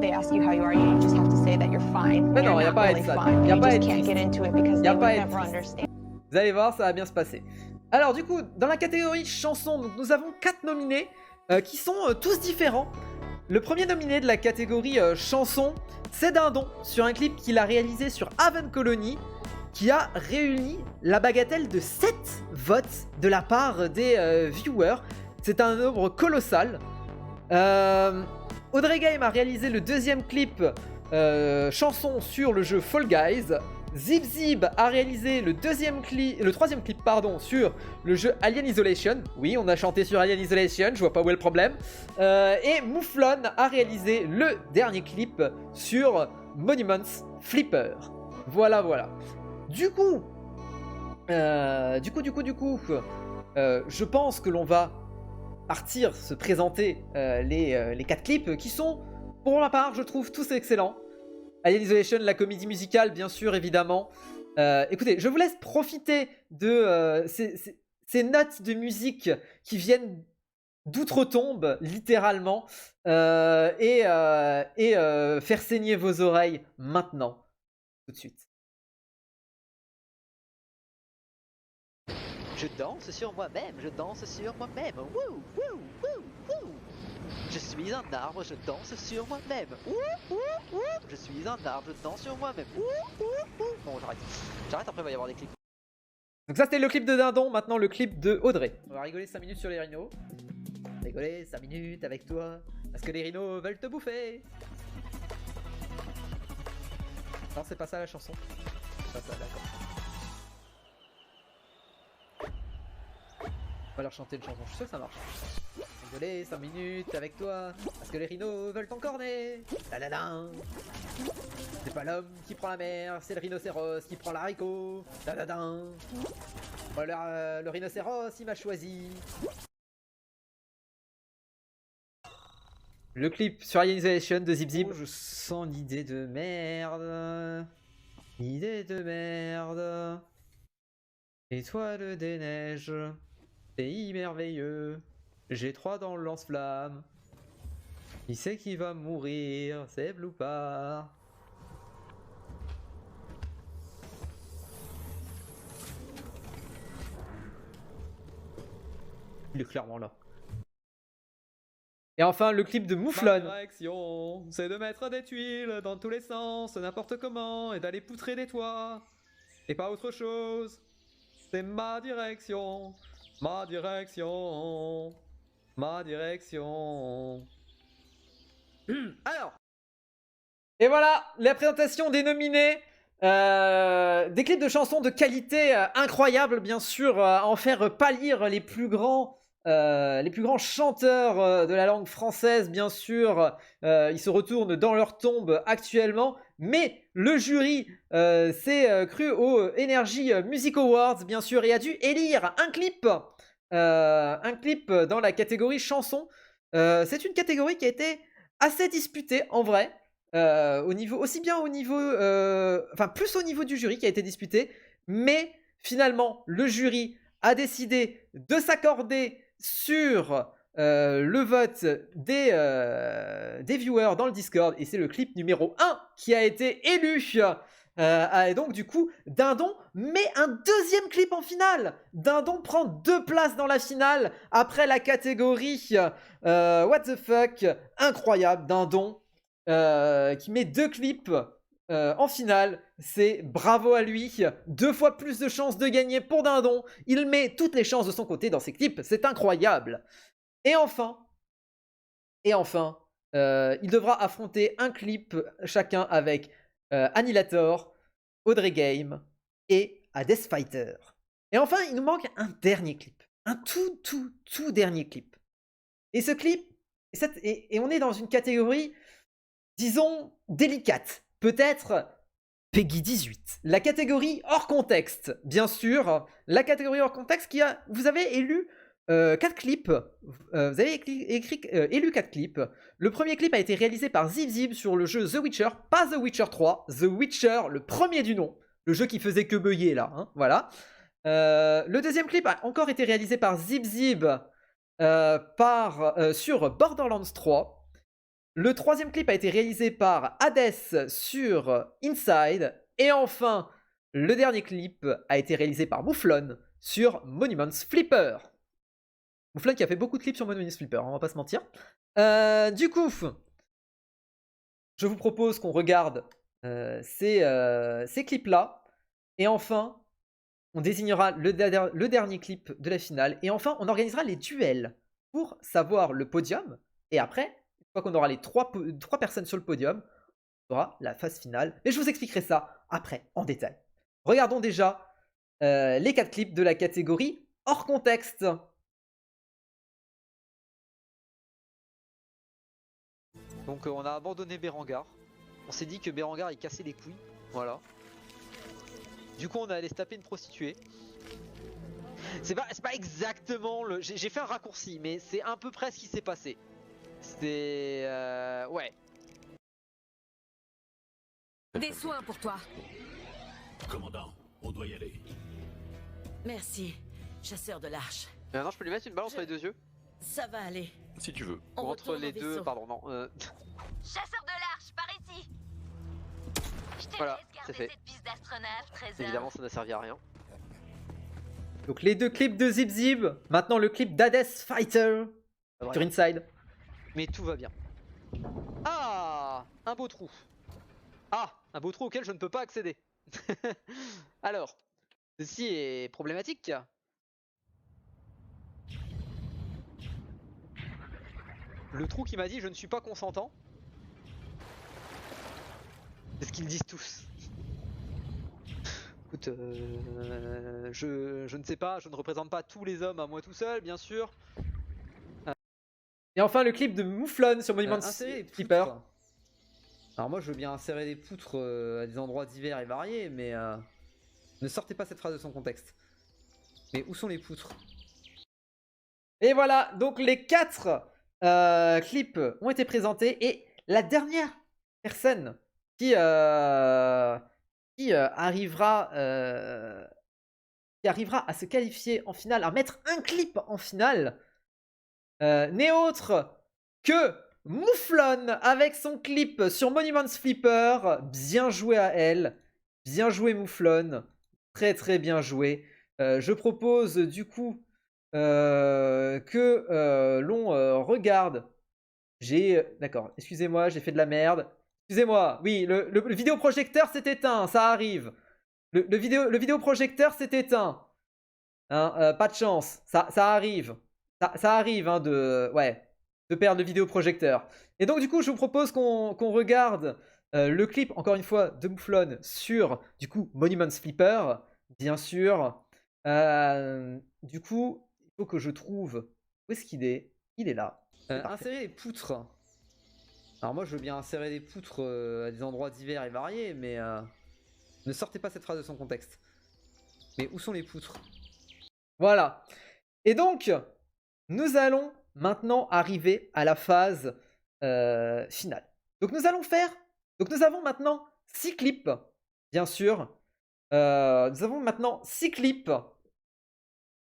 They ask you how you are, you just have to say that you're fine. Mais non, You're y a not pas à really être ça. fine. Y a You pas à just être can't triste. get into it because Y they a would pas à être never triste. understand. Vous allez voir, ça va bien se passer. Alors du coup, dans la catégorie chanson, donc, nous avons 4 nominés qui sont tous différents. Le premier nominé de la catégorie chanson, c'est Dindon, sur un clip qu'il a réalisé sur Haven Colony, qui a réuni la bagatelle de 7 votes de la part des viewers. C'est un nombre colossal. Audrey Game a réalisé le deuxième clip chanson sur le jeu Fall Guys. Zip a réalisé le troisième clip sur le jeu Alien Isolation. Oui, on a chanté sur Alien Isolation, je vois pas où est le problème. Et Mouflon a réalisé le dernier clip sur Monuments Flipper. Voilà. Du coup, je pense que l'on va partir se présenter les 4 clips qui sont, pour ma part, je trouve tous excellents. Alien Isolation, la comédie musicale, bien sûr, évidemment. Écoutez, je vous laisse profiter de ces notes de musique qui viennent d'outre-tombe, littéralement, et faire saigner vos oreilles maintenant, tout de suite. Je danse sur moi-même, je danse sur moi-même. Wouh, wouh, wouh, wouh. Je suis un arbre, je danse sur moi-même. Wouh, wouh, wouh. Je suis un arbre, je danse sur moi-même. Wouh, wouh, wouh. Bon, j'arrête. J'arrête, après il va y avoir des clips. Donc ça c'était le clip de Dindon, maintenant le clip de Audrey. On va rigoler 5 minutes sur les rhinos. Rigoler 5 minutes avec toi, parce que les rhinos veulent te bouffer. Non, c'est pas ça la chanson. C'est pas ça, d'accord. On va leur chanter une chanson, je suis sûr que ça marche. Rigoler 5 minutes avec toi, parce que les rhinos veulent ton cornet. La la la. C'est pas l'homme qui prend la mer, c'est le rhinocéros qui prend l'haricot. Da da da. Le rhinocéros, il m'a choisi. Le clip sur Alien Isolation de Zip. Oh, je sens l'idée de merde. Idée de merde. Étoile des neiges. Pays merveilleux. J'ai 3 dans le lance-flamme. Qui c'est qui va mourir? C'est Bloopar. Il est clairement là. Et enfin, le clip de Mouflon. Ma direction, c'est de mettre des tuiles dans tous les sens, n'importe comment, et d'aller poutrer des toits. Et pas autre chose. C'est ma direction. Ma direction. Ma direction. Alors. Et voilà, la présentation des nominés. Des clips de chansons de qualité incroyable, bien sûr, à en faire pâlir les plus grands chanteurs de la langue française, bien sûr. Ils se retournent dans leur tombe actuellement. Mais le jury s'est cru aux Energy Music Awards, bien sûr, et a dû élire un clip dans la catégorie chanson. C'est une catégorie qui a été assez disputée, en vrai. Plus au niveau du jury qui a été disputé, mais finalement le jury a décidé de s'accorder sur le vote des viewers dans le Discord, et c'est le clip numéro 1 qui a été élu. Et donc du coup Dindon met un deuxième clip en finale. Dindon prend 2 places dans la finale après la catégorie What the fuck. Incroyable, Dindon qui met 2 clips en finale, c'est bravo à lui. 2 fois plus de chances de gagner pour Dindon. Il met toutes les chances de son côté dans ses clips. C'est incroyable. Et enfin, il devra affronter un clip chacun avec Annihilator, Audrey Game et Hades Fighter. Et enfin, il nous manque un dernier clip. Un tout dernier clip. Et ce clip, et on est dans une catégorie, disons, délicate. Peut-être Peggy 18. La catégorie hors contexte, bien sûr. La catégorie hors contexte qui a... Vous avez élu 4 clips. Vous avez élu 4 clips. Le premier clip a été réalisé par ZipZip sur le jeu The Witcher. Pas The Witcher 3. The Witcher, le premier du nom. Le jeu qui faisait que bugger là. Hein, voilà. Le deuxième clip a encore été réalisé par ZipZip sur Borderlands 3. Le troisième clip a été réalisé par Hades sur Inside. Et enfin, le dernier clip a été réalisé par Mouflon sur Monuments Flipper. Mouflon qui a fait beaucoup de clips sur Monuments Flipper, on va pas se mentir. Du coup, je vous propose qu'on regarde ces clips-là. Et enfin, on désignera le dernier clip de la finale. Et enfin, on organisera les duels pour savoir le podium. Et après, une fois qu'on aura les 3 personnes sur le podium, on aura la phase finale. Et je vous expliquerai ça après, en détail. Regardons déjà les 4 clips de la catégorie hors contexte. Donc on a abandonné Berengar. On s'est dit que Berengar il cassait les couilles. Voilà. Du coup on est allé se taper une prostituée. C'est pas exactement le... J'ai fait un raccourci mais c'est à peu près ce qui s'est passé. C'est... ouais. Des soins pour toi. Commandant, on doit y aller. Merci, chasseur de l'arche. Maintenant je peux lui mettre une balle entre les deux yeux. Ça va aller. Si tu veux. On Entre retourne les au deux, vaisseau. pardon, non. Chasseur de l'arche, par ici. Je te Voilà, laisse c'est garder fait. cette piste d'astronave, trésor. Évidemment ça n'a servi à rien. Donc les 2 clips de ZipZip. Maintenant le clip d'Hades Fighter sur Inside. Mais tout va bien. Ah, un beau trou. Ah, un beau trou auquel je ne peux pas accéder. Alors, ceci est problématique. Le trou qui m'a dit je ne suis pas consentant. C'est ce qu'ils disent tous. Écoute, je ne sais pas, je ne représente pas tous les hommes à moi tout seul, bien sûr. Et enfin le clip de Mouflon sur Monuments Insérer des Flipper. poutres. Alors moi je veux bien insérer des poutres à des endroits divers et variés, mais ne sortez pas cette phrase de son contexte. Mais où sont les poutres? Et voilà, donc les 4 clips ont été présentés. Et la dernière personne qui arrivera à se qualifier en finale, à mettre un clip en finale, n'est autre que Mouflon avec son clip sur Monuments Flipper. Bien joué à elle, bien joué Mouflon, très bien joué. Je propose du coup que l'on regarde. D'accord, excusez-moi, j'ai fait de la merde. Excusez-moi, oui, le vidéoprojecteur s'est éteint, ça arrive. Le vidéoprojecteur s'est éteint. Hein, pas de chance, ça arrive. Ça arrive hein, de perdre le vidéoprojecteur. Et donc du coup, je vous propose qu'on regarde le clip, encore une fois, de Mouflon sur, du coup, Monuments Flipper, bien sûr. Du coup, il faut que je trouve... Où est-ce qu'il est? Il est là. Insérer des poutres. Alors moi je veux bien insérer des poutres à des endroits divers et variés, mais ne sortez pas cette phrase de son contexte. Mais où sont les poutres? Voilà. Et donc, nous allons maintenant arriver à la phase finale. Donc nous avons maintenant 6 clips, bien sûr. Nous avons maintenant 6 clips.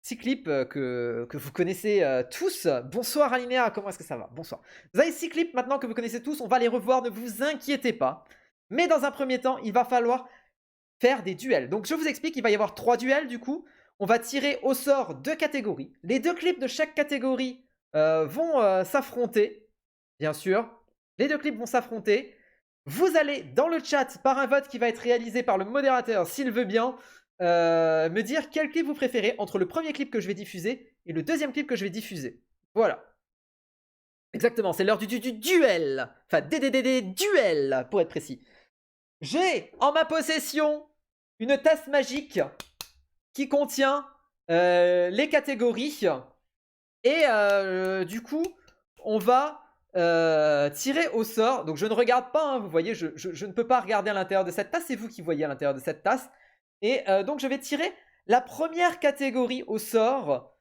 6 clips que vous connaissez tous. Bonsoir Alinéa, comment est-ce que ça va? Bonsoir. Vous avez 6 clips maintenant que vous connaissez tous, on va les revoir, ne vous inquiétez pas. Mais dans un premier temps, il va falloir faire des duels. Donc je vous explique, il va y avoir 3 duels du coup. On va tirer au sort 2 catégories. Les 2 clips de chaque catégorie vont s'affronter, bien sûr. Les 2 clips vont s'affronter. vous allez dans le chat par un vote qui va être réalisé par le modérateur s'il veut bien me dire quel clip vous préférez entre le premier clip que je vais diffuser et le deuxième clip que je vais diffuser. Voilà. Exactement, c'est l'heure du duel. Enfin, des duels, pour être précis. J'ai en ma possession une tasse magique qui contient les catégories. Et du coup, on va tirer au sort. Donc je ne regarde pas, hein, vous voyez, je ne peux pas regarder à l'intérieur de cette tasse. C'est vous qui voyez à l'intérieur de cette tasse. Et donc je vais tirer la première catégorie au sort.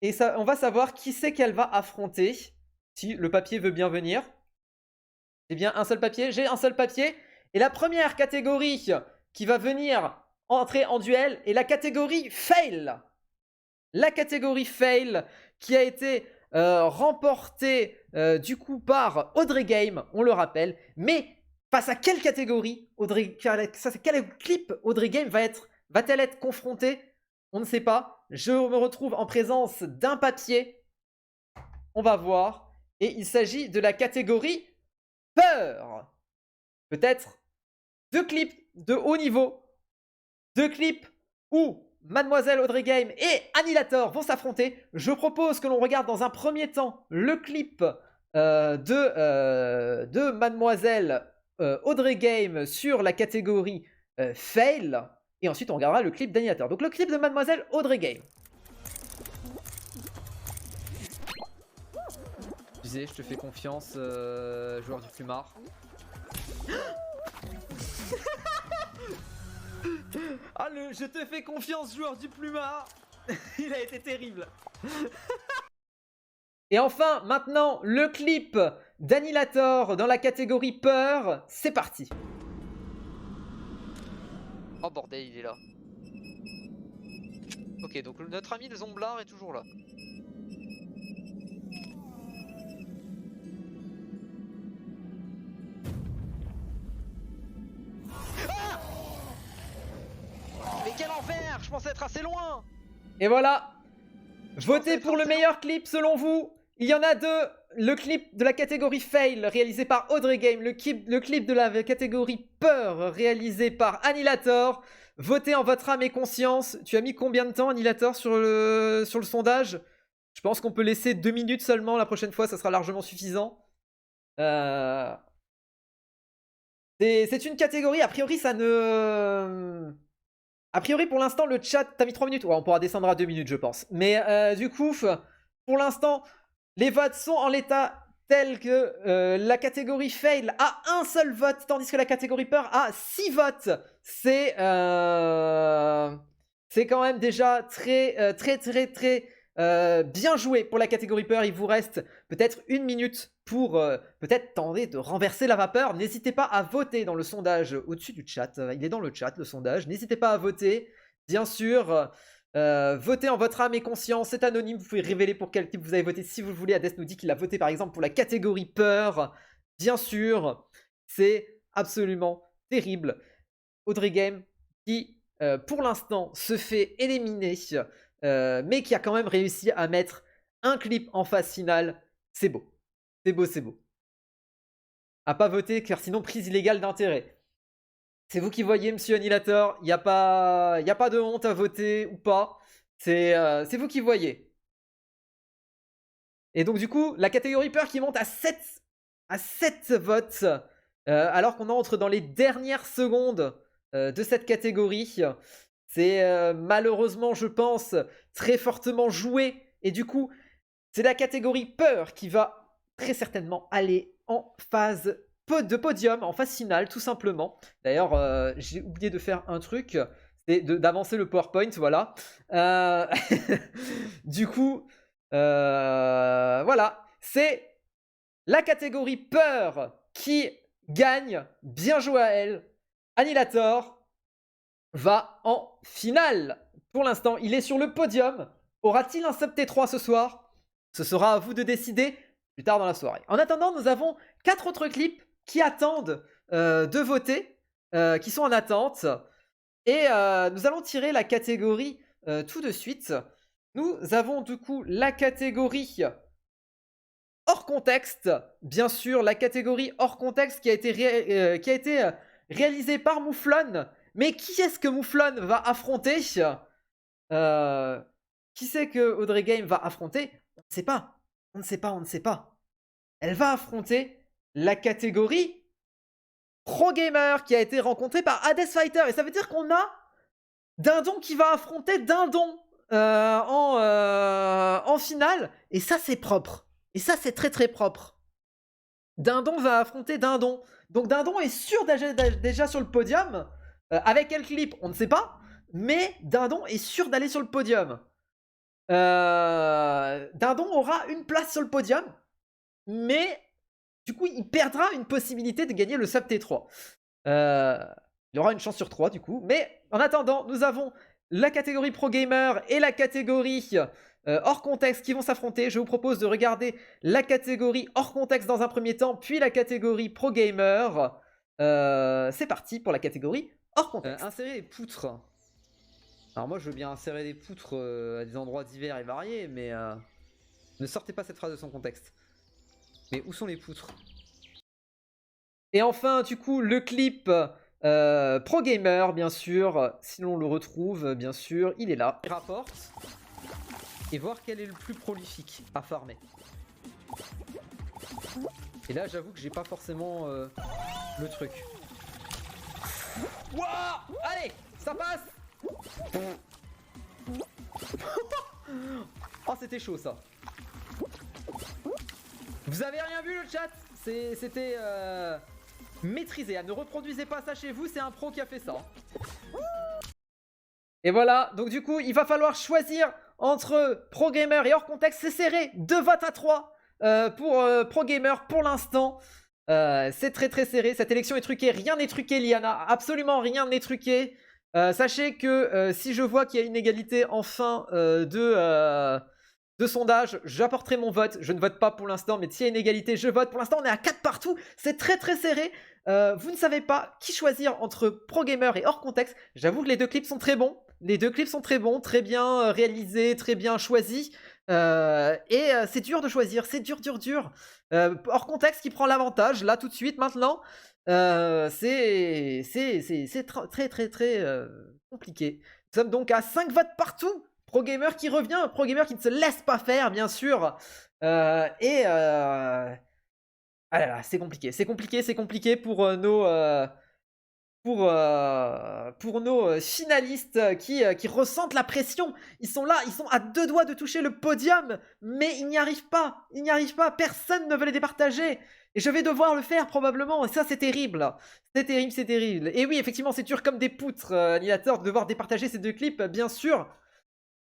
Et ça, on va savoir qui c'est qu'elle va affronter. Si le papier veut bien venir. J'ai bien un seul papier. J'ai un seul papier. Et la première catégorie qui va venir entrer en duel est la catégorie Fail. La catégorie Fail qui a été remportée du coup par Audrey Game, on le rappelle. Mais face à quelle catégorie quel clip Audrey Game va-t-elle être confrontée? On ne sait pas. Je me retrouve en présence d'un papier. On va voir. Et il s'agit de la catégorie Peur. Peut-être 2 clips de haut niveau. 2 clips où Mademoiselle Audrey Game et Annihilator vont s'affronter. Je propose que l'on regarde dans un premier temps le clip de Mademoiselle Audrey Game sur la catégorie Fail. Et ensuite on regardera le clip d'Annihilator. Donc le clip de Mademoiselle Audrey Game. Je te fais confiance, joueur du plumard. Ah le je te fais confiance, joueur du plumard. Il a été terrible. Et enfin, maintenant, le clip d'Annihilator dans la catégorie peur. C'est parti. Oh bordel, il est là. Ok, donc notre ami le Zomblard est toujours là. Ah! Mais quel enfer! Je pensais être assez loin! Et voilà. Votez pour le meilleur clip selon vous. Il y en a 2. Le clip de la catégorie Fail réalisé par Audrey Game. Le clip de la catégorie Peur réalisé par Annihilator. Votez en votre âme et conscience. Tu as mis combien de temps, Annihilator, sur le sondage? Je pense qu'on peut laisser 2 minutes seulement. La prochaine fois, ça sera largement suffisant. C'est une catégorie, a priori, ça ne... A priori, pour l'instant, le chat... T'as mis 3 minutes? Ouais, on pourra descendre à 2 minutes, je pense. Mais du coup, pour l'instant, les votes sont en l'état tel que la catégorie Fail a un seul vote, tandis que la catégorie Peur a 6 votes. C'est quand même déjà très bien joué pour la catégorie Peur. Il vous reste peut-être 1 minute pour peut-être tenter de renverser la vapeur. N'hésitez pas à voter dans le sondage au-dessus du chat. Il est dans le chat, le sondage. N'hésitez pas à voter, bien sûr. Votez en votre âme et conscience, c'est anonyme, vous pouvez révéler pour quel type vous avez voté si vous le voulez. Hades nous dit qu'il a voté par exemple pour la catégorie Peur. Bien sûr, c'est absolument terrible. Audrey Game qui, pour l'instant, se fait éliminer, mais qui a quand même réussi à mettre un clip en phase finale. C'est beau. C'est beau, c'est beau. À pas voter, car sinon prise illégale d'intérêt. C'est vous qui voyez, monsieur Annihilator. Il n'y a pas de honte à voter ou pas. C'est vous qui voyez. Et donc du coup, la catégorie Peur qui monte à 7 votes. Alors qu'on entre dans les dernières secondes de cette catégorie. C'est malheureusement, je pense, très fortement joué. Et du coup, c'est la catégorie Peur qui va très certainement aller en phase de podium, en phase finale, tout simplement. D'ailleurs, j'ai oublié de faire un truc, c'est d'avancer le PowerPoint, voilà. Du coup, voilà. C'est la catégorie Peur qui gagne. Bien joué à elle. Annihilator va en finale. Pour l'instant, il est sur le podium. Aura-t-il un sub T3 ce soir? Ce sera à vous de décider plus tard dans la soirée. En attendant, nous avons 4 autres clips qui attendent de voter, qui sont en attente. Et nous allons tirer la catégorie tout de suite. Nous avons du coup la catégorie hors contexte. Bien sûr, la catégorie hors contexte qui a été, réalisée par Mouflon. Mais qui est-ce que Mouflon va affronter? Qui c'est que Audrey Game va affronter? On ne sait pas. On ne sait pas, on ne sait pas. Elle va affronter la catégorie Pro Gamer qui a été rencontrée par Hades Fighter. Et ça veut dire qu'on a Dindon qui va affronter Dindon en finale. Et ça, c'est propre. Et ça, c'est très très propre. Dindon va affronter Dindon. Donc Dindon est sûr déjà sur le podium. Avec quel clip, on ne sait pas. Mais Dindon est sûr d'aller sur le podium. Dindon aura une place sur le podium. Mais du coup, il perdra une possibilité de gagner le sub T3. Il aura une chance sur 3 du coup. Mais en attendant, nous avons la catégorie Pro Gamer et la catégorie hors contexte qui vont s'affronter. Je vous propose de regarder la catégorie hors contexte dans un premier temps, puis la catégorie Pro Gamer. C'est parti pour la catégorie hors contexte. Insérer les poutres. Alors moi je veux bien insérer des poutres à des endroits divers et variés, mais ne sortez pas cette phrase de son contexte. Mais où sont les poutres? Et enfin du coup le clip Pro Gamer bien sûr, si l'on le retrouve bien sûr, il est là. Il rapporte et voir quel est le plus prolifique à farmer. Et là j'avoue que j'ai pas forcément le truc. Wouah! Allez, ça passe. Oh c'était chaud ça. Vous avez rien vu le chat? C'était maîtrisé. Ne reproduisez pas ça chez vous, c'est un pro qui a fait ça. Et voilà, donc du coup il va falloir choisir entre Pro Gamer et hors contexte. C'est serré, 2 votes à 3 pour Pro Gamer pour l'instant. C'est très très serré, cette élection est truquée, rien n'est truqué Liana, absolument rien n'est truqué. Sachez que si je vois qu'il y a une égalité en fin de sondage, j'apporterai mon vote. Je ne vote pas pour l'instant, mais s'il y a une égalité, je vote. Pour l'instant, on est à 4 partout. C'est très très serré. Vous ne savez pas qui choisir entre Pro Gamer et hors contexte. J'avoue que les deux clips sont très bons. Les deux clips sont très bons, très bien réalisés, très bien choisis. Et c'est dur de choisir, c'est dur. Hors contexte qui prend l'avantage, là tout de suite, maintenant. C'est très compliqué. Nous sommes donc à 5 votes partout. Pro Gamer qui revient, Pro Gamer qui ne se laisse pas faire, bien sûr. Ah là là, c'est compliqué pour nos finalistes qui ressentent la pression. Ils sont là, ils sont à 2 doigts de toucher le podium, mais ils n'y arrivent pas. Personne ne veut les départager. Et je vais devoir le faire probablement, et ça c'est terrible. C'est terrible. Et oui, effectivement, c'est dur comme des poutres, Annihilator, de devoir départager ces deux clips, bien sûr.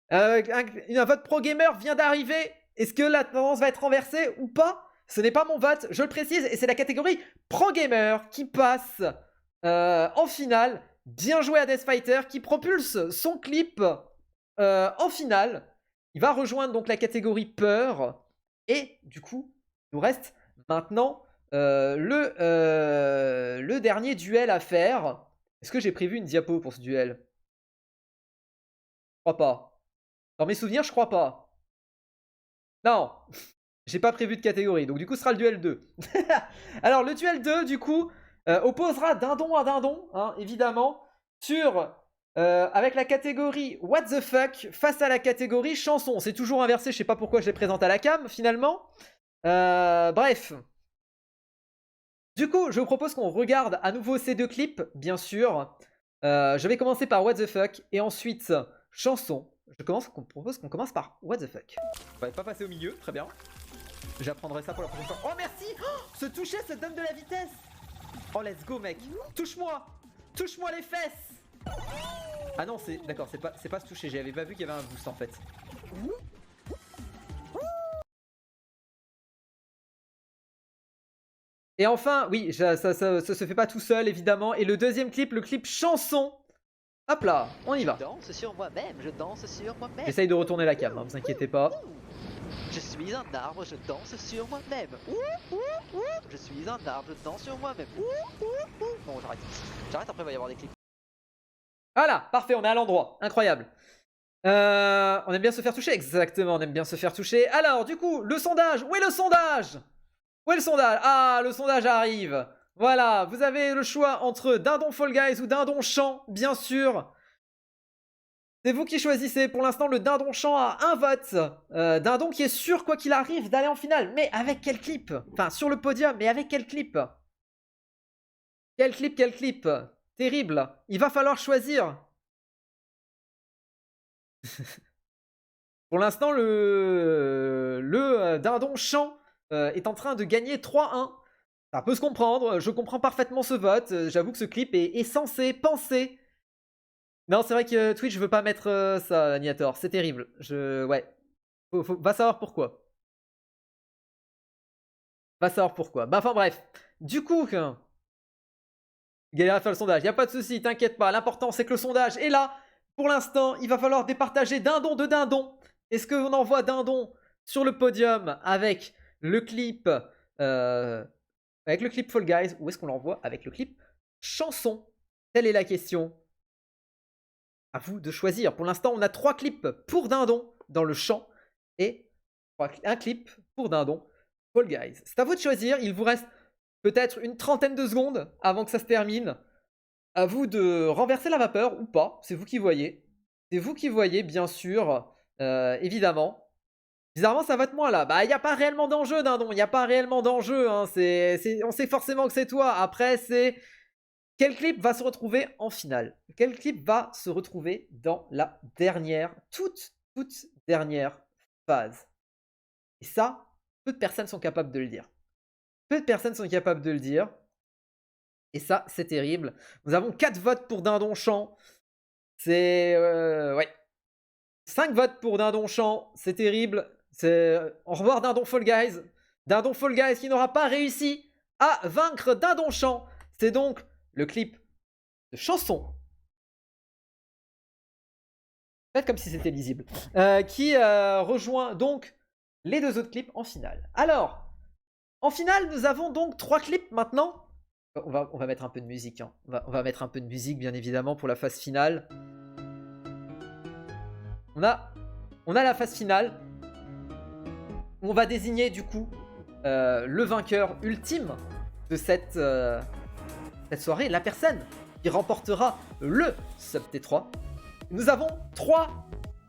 Un vote Pro Gamer vient d'arriver. Est-ce que la tendance va être renversée ou pas? Ce n'est pas mon vote, je le précise, et c'est la catégorie Pro Gamer qui passe en finale. Bien joué à Death Fighter qui propulse son clip en finale. Il va rejoindre donc la catégorie Peur. Et du coup, il nous reste maintenant le dernier duel à faire. Est-ce que j'ai prévu une diapo pour ce duel? Je crois pas. Dans mes souvenirs, je crois pas. Non, j'ai pas prévu de catégorie. Donc du coup, ce sera le duel 2. Alors, le duel 2, du coup, opposera Dindon à Dindon, hein, évidemment, avec la catégorie What the fuck face à la catégorie chanson. C'est toujours inversé, je sais pas pourquoi je les présente à la cam, finalement. Bref. Du coup, je vous propose qu'on regarde à nouveau ces deux clips, bien sûr. Je vais commencer par What the fuck et ensuite chanson. Je propose qu'on commence par What the fuck. On va pas passer au milieu, très bien. J'apprendrai ça pour la prochaine fois. Oh merci! Se toucher, ça donne de la vitesse! Oh let's go mec! Touche-moi! Touche-moi les fesses! Ah non, d'accord, c'est pas se toucher, j'avais pas vu qu'il y avait un boost en fait. Et enfin, oui, ça se fait pas tout seul évidemment. Et le deuxième clip, le clip chanson. Hop là, on y va. Je danse sur moi-même, je danse sur moi-même. J'essaye de retourner la cam, hein, vous inquiétez pas. Je suis un arbre, je danse sur moi-même. Je suis un arbre, je danse sur moi-même. Bon, j'arrête. J'arrête, après il va y avoir des clips. Voilà, parfait, on est à l'endroit. Incroyable. On aime bien se faire toucher, exactement, on aime bien se faire toucher. Alors, du coup, le sondage, où est le sondage? Où est le sondage? Ah, le sondage arrive. Voilà, vous avez le choix entre Dindon Fall Guys ou Dindon Champ, bien sûr. C'est vous qui choisissez. Pour l'instant, le Dindon Champ a un vote. Dindon qui est sûr, quoi qu'il arrive, d'aller en finale. Mais avec quel clip? Enfin, sur le podium, mais avec quel clip? Quel clip, quel clip? Terrible. Il va falloir choisir. Pour l'instant, le Dindon Champ est en train de gagner 3-1. Ça peut se comprendre, je comprends parfaitement ce vote. J'avoue que ce clip est censé penser. Non, c'est vrai que Twitch veut pas mettre ça, Niator. C'est terrible. Ouais. Va savoir pourquoi. Va savoir pourquoi. Bah, enfin bref. Du coup, galère à faire le sondage. Y a pas de souci, t'inquiète pas. L'important, c'est que le sondage est là. Pour l'instant, il va falloir départager Dindon de Dindon. Est-ce qu'on envoie Dindon sur le podium avec le clip Fall Guys, ou est-ce qu'on l'envoie avec le clip chanson? Telle est la question. À vous de choisir. Pour l'instant, on a 3 clips pour Dindon dans le chant et un clip pour Dindon Fall Guys. C'est à vous de choisir. Il vous reste peut-être une trentaine de secondes avant que ça se termine. À vous de renverser la vapeur ou pas. C'est vous qui voyez. C'est vous qui voyez, bien sûr. Évidemment. Bizarrement, ça vote moins là. Bah, il n'y a pas réellement d'enjeu, Dindon. Il n'y a pas réellement d'enjeu. Hein. On sait forcément que c'est toi. Après, c'est... Quel clip va se retrouver en finale? Quel clip va se retrouver dans la dernière, toute dernière phase? Et ça, peu de personnes sont capables de le dire. Peu de personnes sont capables de le dire. Et ça, c'est terrible. Nous avons 4 votes pour Dindon Champ. C'est... ouais. 5 votes pour Dindon Champ. C'est terrible. Au revoir Dindon Fall Guys. Dindon Fall Guys qui n'aura pas réussi à vaincre Dindon Champ. C'est donc le clip de chanson. Faites comme si c'était lisible. Qui rejoint donc les 2 autres clips en finale. Alors, en finale, nous avons donc 3 clips maintenant. On va mettre un peu de musique. Hein. On va mettre un peu de musique, bien évidemment, pour la phase finale. On a la phase finale. On va désigner, du coup, le vainqueur ultime de cette soirée. La personne qui remportera le Sub T3. Nous avons 3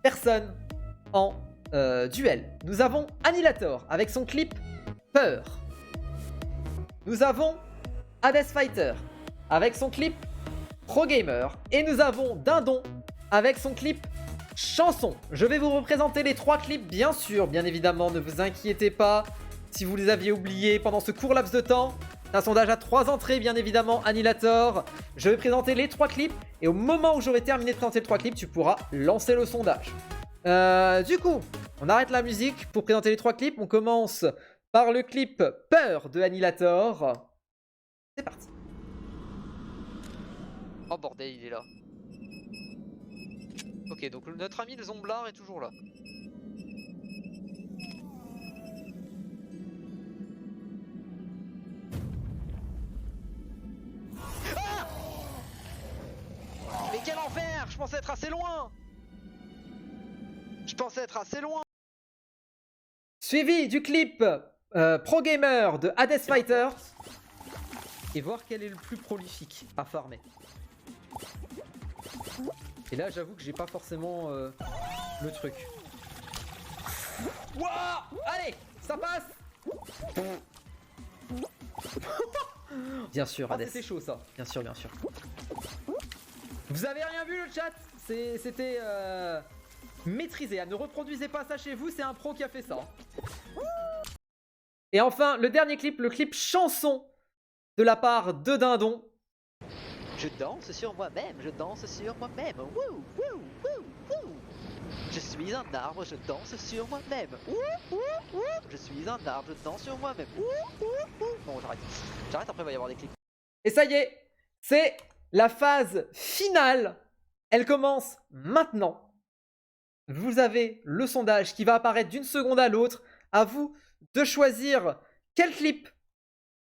personnes en duel. Nous avons Annihilator avec son clip Peur. Nous avons Hades Fighter avec son clip Pro Gamer. Et nous avons Dindon avec son clip Chanson. Je vais vous représenter les 3 clips, bien sûr, bien évidemment, ne vous inquiétez pas. Si vous les aviez oubliés pendant ce court laps de temps, c'est un sondage à 3 entrées, bien évidemment, Annihilator. Je vais présenter les 3 clips, et au moment où j'aurai terminé de présenter les 3 clips, tu pourras lancer le sondage. Du coup, on arrête la musique pour présenter les 3 clips. On commence par le clip Peur de Annihilator. C'est parti. Oh bordel, il est là. Ok, donc notre ami le Zomblard est toujours là. Ah! Mais quel enfer! Je pensais être assez loin! Suivi du clip Pro Gamer de Hades Fighter. Et voir quel est le plus prolifique à farmer. Et là, j'avoue que j'ai pas forcément le truc. Wouah! Allez, ça passe. Bien sûr, Hades. C'était chaud ça. Bien sûr, bien sûr. Vous avez rien vu le chat? C'était maîtrisé. Ne reproduisez pas ça chez vous, c'est un pro qui a fait ça. Et enfin, le dernier clip, le clip chanson de la part de Dindon. Je danse sur moi-même, je danse sur moi-même. Wouh, wouh, wouh, wouh. Je suis un arbre, je danse sur moi-même. Wouh, wouh, wouh. Je suis un arbre, je danse sur moi-même. Wouh, wouh, wouh. Bon, j'arrête. J'arrête, après il va y avoir des clips. Et ça y est, c'est la phase finale. Elle commence maintenant. Vous avez le sondage qui va apparaître d'une seconde à l'autre. À vous de choisir quel clip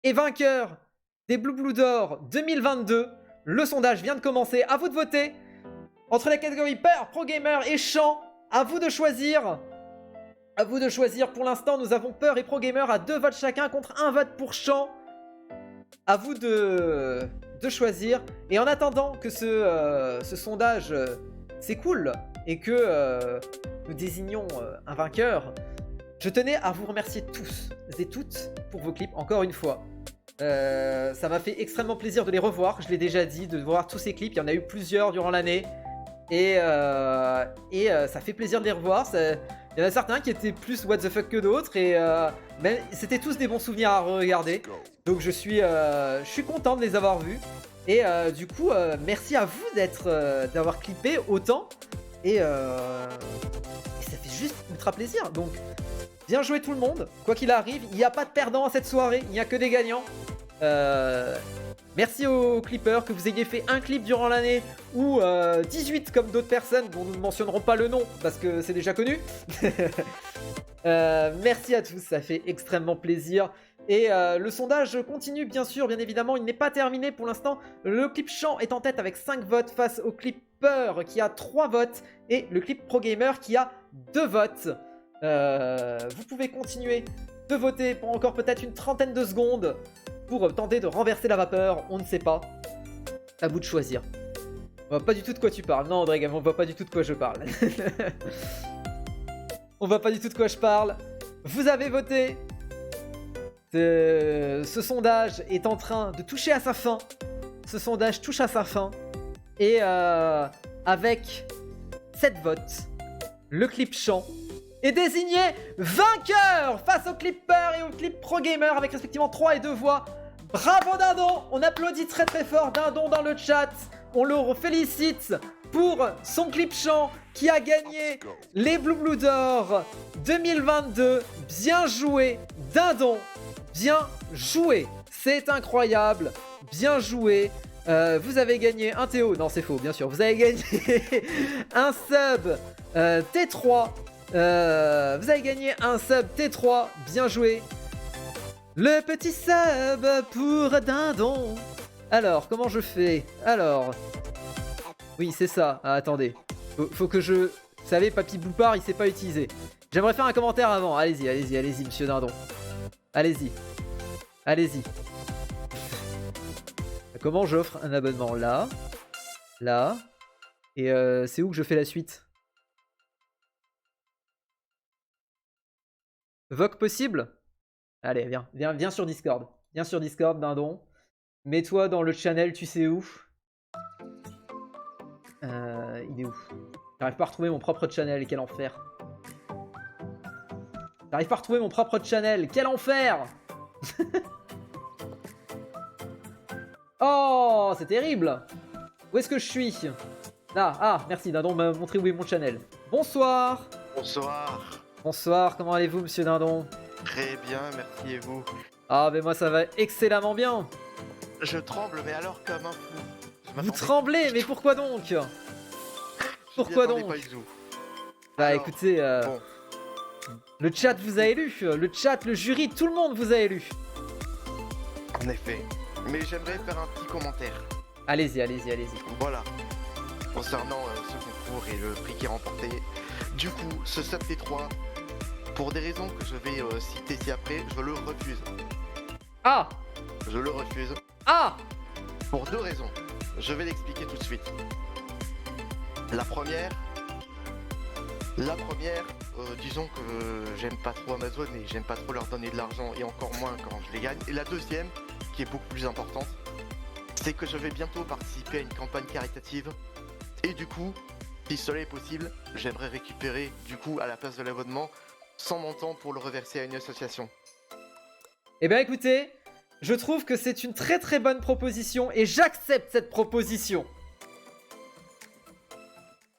est vainqueur des Blue Blue d'Or 2022. Le sondage vient de commencer. À vous de voter. Entre la catégorie peur, pro gamer et chant, à vous de choisir. À vous de choisir. Pour l'instant, nous avons peur et pro gamer à 2 votes chacun contre 1 vote pour chant. À vous de choisir. Et en attendant que ce sondage s'écoule et que nous désignions un vainqueur, je tenais à vous remercier tous et toutes pour vos clips, encore une fois. Ça m'a fait extrêmement plaisir de les revoir, je l'ai déjà dit, de voir tous ces clips. Il y en a eu plusieurs durant l'année. Et ça fait plaisir de les revoir. Il y en a certains qui étaient plus what the fuck que d'autres. Et mais c'était tous des bons souvenirs à regarder. Donc je suis content de les avoir vus. Et du coup, merci à vous d'avoir clippé autant. Et ça fait juste ultra plaisir. Donc bien joué tout le monde. Quoi qu'il arrive, il n'y a pas de perdants à cette soirée. Il n'y a que des gagnants. Merci aux clippers, que vous ayez fait un clip durant l'année ou 18 comme d'autres personnes dont nous ne mentionnerons pas le nom parce que c'est déjà connu. Merci à tous, ça fait extrêmement plaisir. Et le sondage continue bien sûr, bien évidemment, il n'est pas terminé pour l'instant. Le clip chant est en tête avec 5 votes face au clip peur qui a 3 votes et le clip pro gamer qui a 2 votes. Vous pouvez continuer de voter pour encore peut-être une trentaine de secondes pour tenter de renverser la vapeur, on ne sait pas. À vous de choisir. On voit pas du tout de quoi tu parles. Non, André, on voit pas du tout de quoi je parle. On voit pas du tout de quoi je parle. Vous avez voté. Ce sondage est en train de toucher à sa fin. Ce sondage touche à sa fin. Et avec 7 votes, le clip chant est désigné vainqueur face au clip peur et au clip pro gamer avec respectivement 3 et 2 voix. Bravo Dindon, on applaudit très très fort Dindon dans le chat. On le félicite pour son clip chant qui a gagné les Blue d'or 2022. Bien joué Dindon, bien joué. C'est incroyable, bien joué. Vous avez gagné un Théo, non c'est faux bien sûr. Vous avez gagné un sub T3. Vous avez gagné un sub T3, bien joué. Le petit sub pour Dindon. Alors, comment je fais? Alors, oui, c'est ça. Ah, attendez. Faut que je... Vous savez, Papy Boupard, il sait pas utiliser. J'aimerais faire un commentaire avant. Allez-y, allez-y, allez-y, monsieur Dindon. Allez-y. Allez-y. Comment j'offre un abonnement? Là. Là. Et c'est où que je fais la suite? Vogue possible? Allez, viens sur Discord. Viens sur Discord, Dindon. Mets-toi dans le channel, tu sais où. Il est où? J'arrive pas à retrouver mon propre channel, quel enfer. J'arrive pas à retrouver mon propre channel, quel enfer. Oh, c'est terrible. Où est-ce que je suis? Là, ah, merci, Dindon m'a montré où est mon channel. Bonsoir. Bonsoir. Bonsoir, comment allez-vous, monsieur Dindon? Très bien, merci et vous? Ah, mais moi ça va excellemment bien. Je tremble, mais alors comme un fou. Vous tremblez, mais pourquoi donc? Pourquoi donc? Pas du tout. Bah alors, écoutez, bon. le chat vous a élu, le chat, le jury, tout le monde vous a élu. En effet, mais j'aimerais faire un petit commentaire. Allez-y, allez-y, allez-y. Voilà, concernant ce concours et le prix qui est remporté. Du coup, ce sub T3, pour des raisons que je vais citer ci-après, je le refuse. Ah! Je le refuse. Ah! Pour 2 raisons. Je vais l'expliquer tout de suite. La première, disons que j'aime pas trop Amazon et j'aime pas trop leur donner de l'argent et encore moins quand je les gagne. Et la deuxième, qui est beaucoup plus importante, c'est que je vais bientôt participer à une campagne caritative. Et du coup, si cela est possible, j'aimerais récupérer du coup à la place de l'abonnement 100 montants pour le reverser à une association. Eh bien écoutez, je trouve que c'est une très très bonne proposition et j'accepte cette proposition.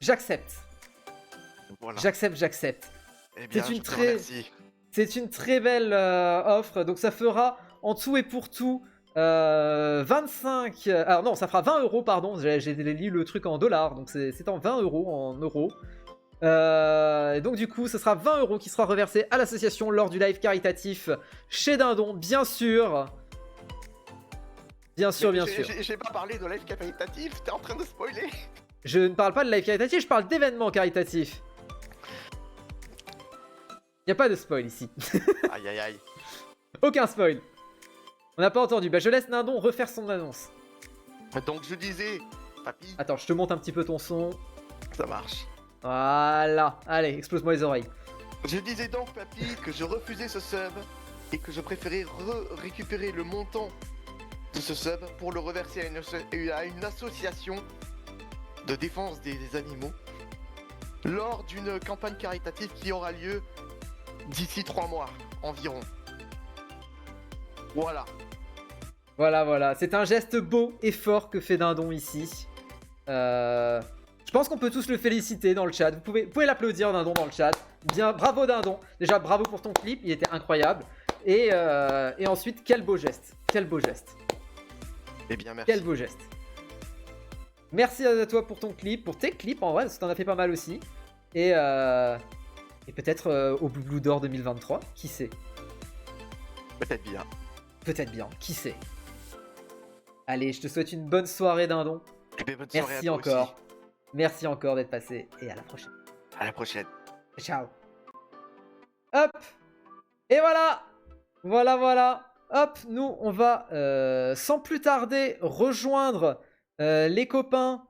J'accepte. Voilà. J'accepte. Eh bien, c'est une très belle offre. Donc ça fera en tout et pour tout 25... alors non, ça fera 20 euros, pardon. J'ai lu le truc en dollars, donc c'est en 20 euros en euros. Et donc du coup, ce sera 20 euros qui sera reversé à l'association lors du live caritatif chez Dindon, bien sûr. Bien sûr, bien sûr. J'ai pas parlé de live caritatif, t'es en train de spoiler. Je ne parle pas de live caritatif, je parle d'événements caritatifs. Y a pas de spoil ici. Aïe aïe aïe. Aucun spoil. On n'a pas entendu. Bah, je laisse Nindon refaire son annonce. Donc je disais, papy, Attends, je te monte un petit peu ton son. ça marche. Voilà. Allez, explose-moi les oreilles. Je disais donc, papy, que je refusais ce sub et que je préférais récupérer le montant de ce sub pour le reverser à une association de défense des animaux lors d'une campagne caritative qui aura lieu d'ici 3 mois environ. Voilà. Voilà, voilà. C'est un geste beau et fort que fait Dindon ici. Je pense qu'on peut tous le féliciter dans le chat. Vous pouvez l'applaudir, Dindon, dans le chat. Bien, bravo Dindon. Déjà, bravo pour ton clip, il était incroyable. Et ensuite, quel beau geste. Quel beau geste. Eh bien, merci. Quel beau geste. Merci à toi pour ton clip, pour tes clips en vrai, parce que t'en as fait pas mal aussi. Et peut-être au Blue d'Or 2023, qui sait. Peut-être bien. Peut-être bien, qui sait. Allez, je te souhaite une bonne soirée, Dindon. Eh bien, bonne soirée Merci à toi encore. aussi. Merci encore d'être passé, et à la prochaine. À la prochaine. Ciao. Hop. Et voilà. Voilà, voilà. Hop, nous, on va, sans plus tarder, rejoindre les copains